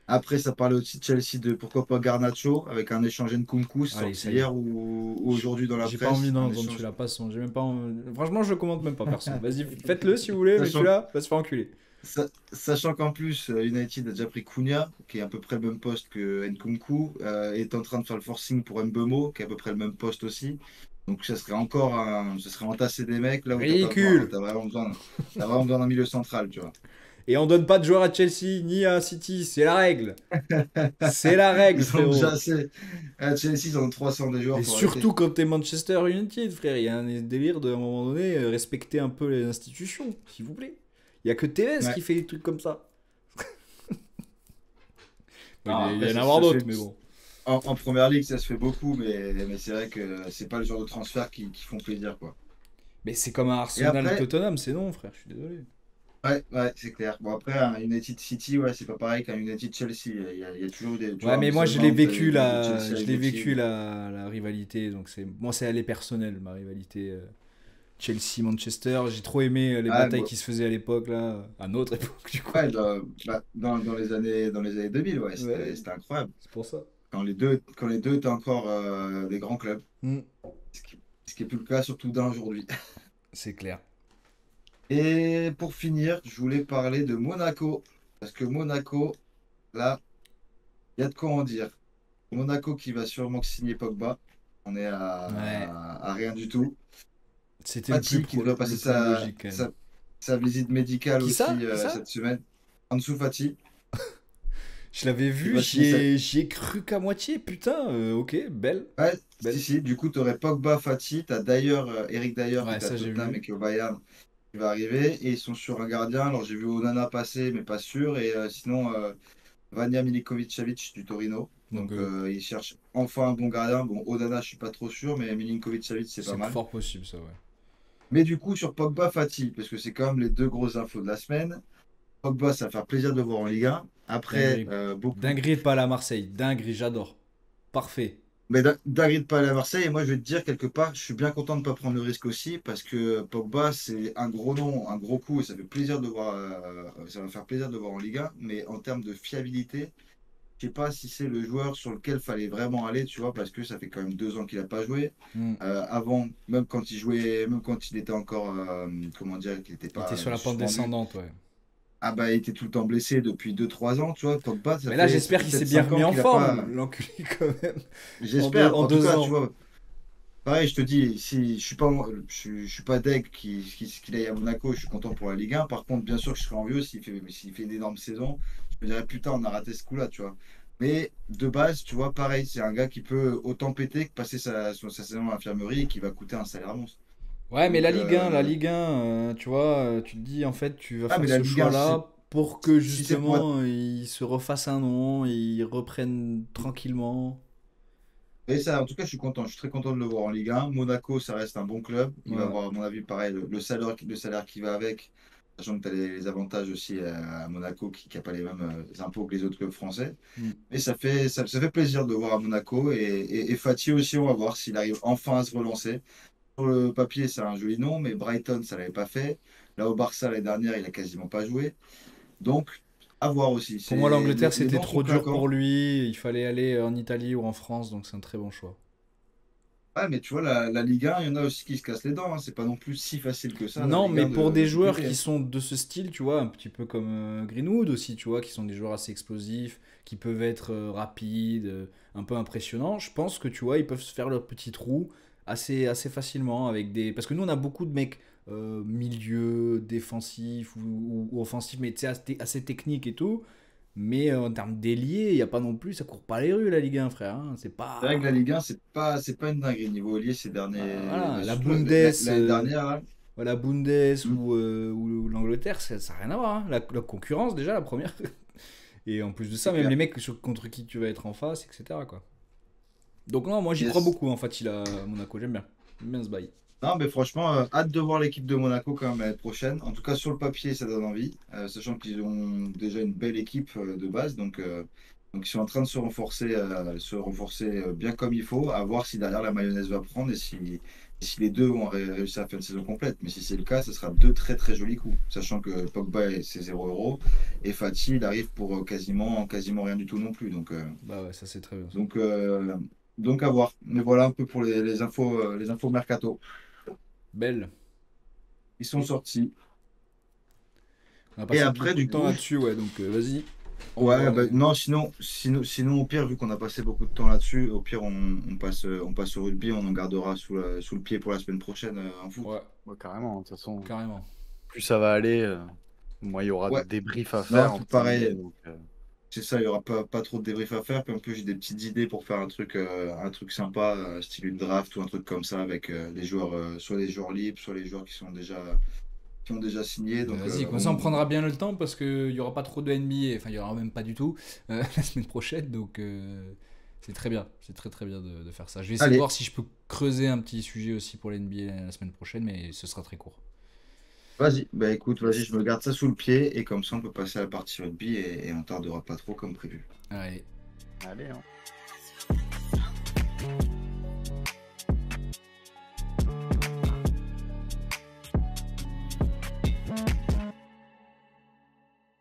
[SPEAKER 3] après, ça parlait aussi de Chelsea de pourquoi pas Garnacho avec un échange Nkunku
[SPEAKER 1] Allez,
[SPEAKER 3] sorti
[SPEAKER 1] ça y est.
[SPEAKER 3] hier ou aujourd'hui dans la
[SPEAKER 1] J'ai pas envie
[SPEAKER 3] presse.
[SPEAKER 1] d'en
[SPEAKER 3] Un
[SPEAKER 1] entendre
[SPEAKER 3] échange.
[SPEAKER 1] celui-là, passons. J'ai même pas Franchement, je commente même pas perso. Vas-y, faites-le si vous voulez, mais
[SPEAKER 3] Sachant,
[SPEAKER 1] celui-là, va se faire enculer.
[SPEAKER 3] sachant qu'en plus, United a déjà pris Cunha, qui est à peu près le même poste que Nkunku, est en train de faire le forcing pour Mbeumo, qui est à peu près le même poste aussi. Donc ça serait entasser des mecs là où
[SPEAKER 1] Ridicule!
[SPEAKER 3] t'as vraiment besoin d'un milieu central, tu vois.
[SPEAKER 1] Et on donne pas de joueurs à Chelsea ni à City, c'est la règle. C'est la règle,
[SPEAKER 3] Ils ont déjà
[SPEAKER 1] frérot.
[SPEAKER 3] assez. À Chelsea, ils ont 300 des joueurs,
[SPEAKER 1] Et
[SPEAKER 3] faut arrêter.
[SPEAKER 1] surtout quand t'es Manchester United, frère, il y a un délire de, à un moment donné, respecter un peu les institutions, s'il vous plaît. Il y a que TS
[SPEAKER 3] Ouais.
[SPEAKER 1] qui fait des trucs comme ça. Bon,
[SPEAKER 3] Non,
[SPEAKER 1] il y
[SPEAKER 3] après,
[SPEAKER 1] en a
[SPEAKER 3] ça
[SPEAKER 1] avoir
[SPEAKER 3] se
[SPEAKER 1] d'autres,
[SPEAKER 3] fait.
[SPEAKER 1] mais bon.
[SPEAKER 3] En première ligue, ça se fait beaucoup, mais c'est vrai que c'est pas le genre de transfert qui font plaisir, quoi.
[SPEAKER 1] Mais c'est comme un
[SPEAKER 3] Et
[SPEAKER 1] Arsenal
[SPEAKER 3] après,
[SPEAKER 1] Tottenham, c'est non, frère, je suis désolé.
[SPEAKER 3] ouais, c'est clair. Bon, après, un United City, ouais, c'est pas pareil qu'un United Chelsea. Il y a toujours des. Tu
[SPEAKER 1] Ouais,
[SPEAKER 3] vois,
[SPEAKER 1] mais moi
[SPEAKER 3] Mason Mount de Chelsea
[SPEAKER 1] je
[SPEAKER 3] avec
[SPEAKER 1] l'ai
[SPEAKER 3] des
[SPEAKER 1] vécu
[SPEAKER 3] teams.
[SPEAKER 1] la rivalité, donc c'est moi c'est elle est personnelle ma rivalité Chelsea-Manchester. J'ai trop aimé les
[SPEAKER 3] Ah,
[SPEAKER 1] batailles qui se faisaient à l'époque là, à notre époque du coup.
[SPEAKER 3] ouais, dans les années 2000, ouais, c'était
[SPEAKER 1] Ouais,
[SPEAKER 3] c'était incroyable.
[SPEAKER 1] c'est pour ça.
[SPEAKER 3] Quand les deux étaient encore des grands clubs.
[SPEAKER 1] Hmm,
[SPEAKER 3] Ce qui est plus le cas, surtout d'un aujourd'hui.
[SPEAKER 1] c'est clair.
[SPEAKER 3] Et pour finir, je voulais parler de Monaco. Parce que Monaco, là, il y a de quoi en dire. Monaco qui va sûrement signer Pogba. On est
[SPEAKER 1] Ouais,
[SPEAKER 3] à rien du tout.
[SPEAKER 1] c'était
[SPEAKER 3] Fati qui devrait passer
[SPEAKER 1] le plus
[SPEAKER 3] sa,
[SPEAKER 1] logique quand même.
[SPEAKER 3] sa, sa visite médicale
[SPEAKER 1] Qui
[SPEAKER 3] aussi
[SPEAKER 1] ça? Qui ça?
[SPEAKER 3] cette semaine. Ansu Fati.
[SPEAKER 1] Je l'avais vu,
[SPEAKER 3] pas si ça-
[SPEAKER 1] j'y ai cru qu'à moitié. Putain, ok, belle.
[SPEAKER 3] Ouais,
[SPEAKER 1] Belle.
[SPEAKER 3] si. Du coup, tu aurais Pogba, Fati. Tu as d'ailleurs Eric Dyer qui
[SPEAKER 1] Ouais,
[SPEAKER 3] est à
[SPEAKER 1] ça j'ai
[SPEAKER 3] Tottenham et
[SPEAKER 1] vu.
[SPEAKER 3] qui est au Bayern qui va arriver. Et ils sont sur un gardien. Alors, j'ai vu Onana passer, mais pas sûr. Et sinon, Vanja Milinkovic-Savic du Torino.
[SPEAKER 1] Donc
[SPEAKER 3] Donc, ils cherchent enfin un bon gardien. Bon, Onana, je suis pas trop sûr, mais Milinkovic-Savic, c'est pas
[SPEAKER 1] c'est
[SPEAKER 3] mal.
[SPEAKER 1] fort possible ça, ouais.
[SPEAKER 3] Mais du coup, sur Pogba, Fati, parce que c'est quand même les deux grosses infos de la semaine. Pogba, ça va faire plaisir de le voir en Ligue 1. Après,
[SPEAKER 1] Dinguerie.
[SPEAKER 3] beaucoup.
[SPEAKER 1] Dinguerie de pas aller à Marseille. Dinguerie, j'adore. Parfait.
[SPEAKER 3] Mais d'arrêter de pas aller à Marseille, et moi je vais te dire quelque part, je suis bien content de ne pas prendre le risque aussi, parce que Pogba, c'est un gros nom, un gros coup, et ça fait plaisir de le voir, ça va faire plaisir de le voir en Ligue 1, mais en termes de fiabilité, je sais pas si c'est le joueur sur lequel fallait vraiment aller, tu vois, parce que ça fait quand même 2 ans qu'il n'a pas joué.
[SPEAKER 1] Hmm.
[SPEAKER 3] Avant, même quand il jouait, même quand il était encore, comment dire, qu'il n'était
[SPEAKER 1] Il était
[SPEAKER 3] pas
[SPEAKER 1] sur la pente
[SPEAKER 3] suspendu,
[SPEAKER 1] descendante, ouais.
[SPEAKER 3] ah bah il était tout le temps blessé depuis 2 3 ans, tu vois. Pogba,
[SPEAKER 1] Mais là,
[SPEAKER 3] ça
[SPEAKER 1] j'espère
[SPEAKER 3] fait
[SPEAKER 1] qu'il s'est
[SPEAKER 3] peut-être
[SPEAKER 1] bien
[SPEAKER 3] 5
[SPEAKER 1] remis
[SPEAKER 3] ans
[SPEAKER 1] en
[SPEAKER 3] qu'il n'a
[SPEAKER 1] forme,
[SPEAKER 3] pas.
[SPEAKER 1] l'enculé, quand même.
[SPEAKER 3] J'espère,
[SPEAKER 1] En
[SPEAKER 3] en tout
[SPEAKER 1] deux
[SPEAKER 3] cas, tu
[SPEAKER 1] ans.
[SPEAKER 3] vois. Pareil, je te dis, si je suis pas deg qu'il aille à Monaco, je suis content pour la Ligue 1. Par contre, bien sûr que je serais envieux s'il fait une énorme saison. Je me dirais, putain, on a raté ce coup-là, tu vois. Mais de base, tu vois, pareil, c'est un gars qui peut autant péter que passer sa saison à l'infirmerie et qui va coûter un salaire monstre.
[SPEAKER 1] Ouais, mais
[SPEAKER 3] Donc,
[SPEAKER 1] La Ligue 1, tu vois, tu te dis, en fait, tu vas
[SPEAKER 3] ah,
[SPEAKER 1] faire
[SPEAKER 3] mais la
[SPEAKER 1] ce
[SPEAKER 3] Ligue 1,
[SPEAKER 1] choix-là pour que,
[SPEAKER 3] si c'est pour être.
[SPEAKER 1] justement, ils se refassent un nom, ils reprennent tranquillement.
[SPEAKER 3] Et ça, en tout cas, je suis content. Je suis très content de le voir en Ligue 1. Monaco, ça reste un bon club. Il va
[SPEAKER 1] Ouais.
[SPEAKER 3] avoir, à mon avis, pareil, le salaire qui va avec. Sachant que tu as les avantages aussi à Monaco qui n'a pas les mêmes impôts que les autres clubs français.
[SPEAKER 1] Hmm.
[SPEAKER 3] Mais ça fait plaisir de le voir à Monaco. Et Fati aussi, on va voir s'il arrive enfin à se relancer. Sur le papier, c'est un joli nom, mais Brighton, ça ne l'avait pas fait. Là, au Barça, l'année dernière, il a quasiment pas joué. Donc, à voir aussi.
[SPEAKER 1] Pour moi,
[SPEAKER 3] C'est,
[SPEAKER 1] l'Angleterre,
[SPEAKER 3] les
[SPEAKER 1] c'était
[SPEAKER 3] noms sont
[SPEAKER 1] trop dur pour
[SPEAKER 3] clinquants.
[SPEAKER 1] lui. Il fallait aller en Italie ou en France, donc c'est un très bon choix.
[SPEAKER 3] Ouais, mais tu vois, la Ligue 1, il y en a aussi qui se cassent les dents, hein. C'est pas non plus si facile que ça, la
[SPEAKER 1] Non,
[SPEAKER 3] Ligue
[SPEAKER 1] mais
[SPEAKER 3] 1
[SPEAKER 1] pour
[SPEAKER 3] de
[SPEAKER 1] des joueurs qui
[SPEAKER 3] concurrer.
[SPEAKER 1] sont de ce style, tu vois, un petit peu comme Greenwood aussi, tu vois, qui sont des joueurs assez explosifs, qui peuvent être rapides, un peu impressionnants, je pense que, tu vois, ils peuvent se faire leur petit trou assez facilement avec des... Parce que nous, on a beaucoup de mecs milieu, défensifs ou offensifs, mais tu sais, assez techniques et tout. Mais en termes d'ailier, il n'y a pas non plus, ça court pas les rues, la Ligue 1, frère, hein. C'est
[SPEAKER 3] C'est vrai que
[SPEAKER 1] pas...
[SPEAKER 3] la Ligue 1, c'est pas une dinguerie niveau lié ces derniers.
[SPEAKER 1] Voilà,
[SPEAKER 3] Bah,
[SPEAKER 1] la
[SPEAKER 3] surtout
[SPEAKER 1] Bundes,
[SPEAKER 3] l'année dernière, là.
[SPEAKER 1] voilà, Bundes
[SPEAKER 3] Hmm.
[SPEAKER 1] ou l'Angleterre, ça n'a rien à voir, hein. La concurrence, déjà, la première. Et en plus de ça,
[SPEAKER 3] C'est
[SPEAKER 1] même
[SPEAKER 3] clair.
[SPEAKER 1] les mecs contre qui tu vas être en face, etc., quoi. Donc non, moi j'y crois
[SPEAKER 3] Yes.
[SPEAKER 1] beaucoup en Fatih à Monaco, j'aime bien. J'aime bien ce bail.
[SPEAKER 3] Non, mais franchement, hâte de voir l'équipe de Monaco quand même l'année prochaine. En tout cas, sur le papier, ça donne envie, sachant qu'ils ont déjà une belle équipe de base. Donc, ils sont en train de se renforcer bien comme il faut, à voir si derrière la mayonnaise va prendre et si les deux ont réussi à faire une saison complète. Mais si c'est le cas, ce sera deux très très jolis coups, sachant que Pogba, c'est 0 € et Fatih, il arrive pour quasiment rien du tout non plus. Donc,
[SPEAKER 1] Bah ouais, ça c'est très bien ça.
[SPEAKER 3] donc, euh, donc à voir. Mais voilà un peu pour les infos mercato.
[SPEAKER 1] Belle.
[SPEAKER 3] Ils sont sortis.
[SPEAKER 1] On a
[SPEAKER 3] Et
[SPEAKER 1] passé
[SPEAKER 3] après,
[SPEAKER 1] beaucoup de
[SPEAKER 3] du
[SPEAKER 1] temps
[SPEAKER 3] coup,
[SPEAKER 1] là-dessus, ouais, donc vas-y.
[SPEAKER 3] ouais,
[SPEAKER 1] Envoie
[SPEAKER 3] bah,
[SPEAKER 1] les...
[SPEAKER 3] non, sinon, au pire, vu qu'on a passé beaucoup de temps là-dessus, au pire, on passe au rugby, on en gardera sous le pied pour la semaine prochaine en foot.
[SPEAKER 1] Ouais,
[SPEAKER 2] Ouais, carrément, de toute façon,
[SPEAKER 1] carrément.
[SPEAKER 2] plus ça va aller, moi, il y aura
[SPEAKER 3] Ouais,
[SPEAKER 2] des débriefs à
[SPEAKER 3] non,
[SPEAKER 2] faire en
[SPEAKER 3] tout
[SPEAKER 2] temps lié.
[SPEAKER 3] pareil,
[SPEAKER 2] Donc,
[SPEAKER 3] c'est ça, il n'y aura pas trop de débrief à faire. Puis en plus, j'ai des petites idées pour faire un truc sympa, style une draft ou un truc comme ça, avec les joueurs, soit les joueurs libres, soit les joueurs qui ont déjà signé.
[SPEAKER 1] Bah,
[SPEAKER 3] Donc,
[SPEAKER 1] vas-y, comme ça on prendra bien le temps parce qu'il n'y aura pas trop de NBA, enfin il n'y aura même pas du tout la semaine prochaine, donc c'est très bien, c'est très très bien de faire ça. Je vais essayer de
[SPEAKER 3] allez,
[SPEAKER 1] voir si je peux creuser un petit sujet aussi pour l'NBA la semaine prochaine, mais ce sera très court.
[SPEAKER 3] vas-y, bah écoute, vas-y, je me garde ça sous le pied, et comme ça, on peut passer à la partie rugby, et on tardera pas trop comme prévu.
[SPEAKER 1] Allez.
[SPEAKER 2] allez, hein.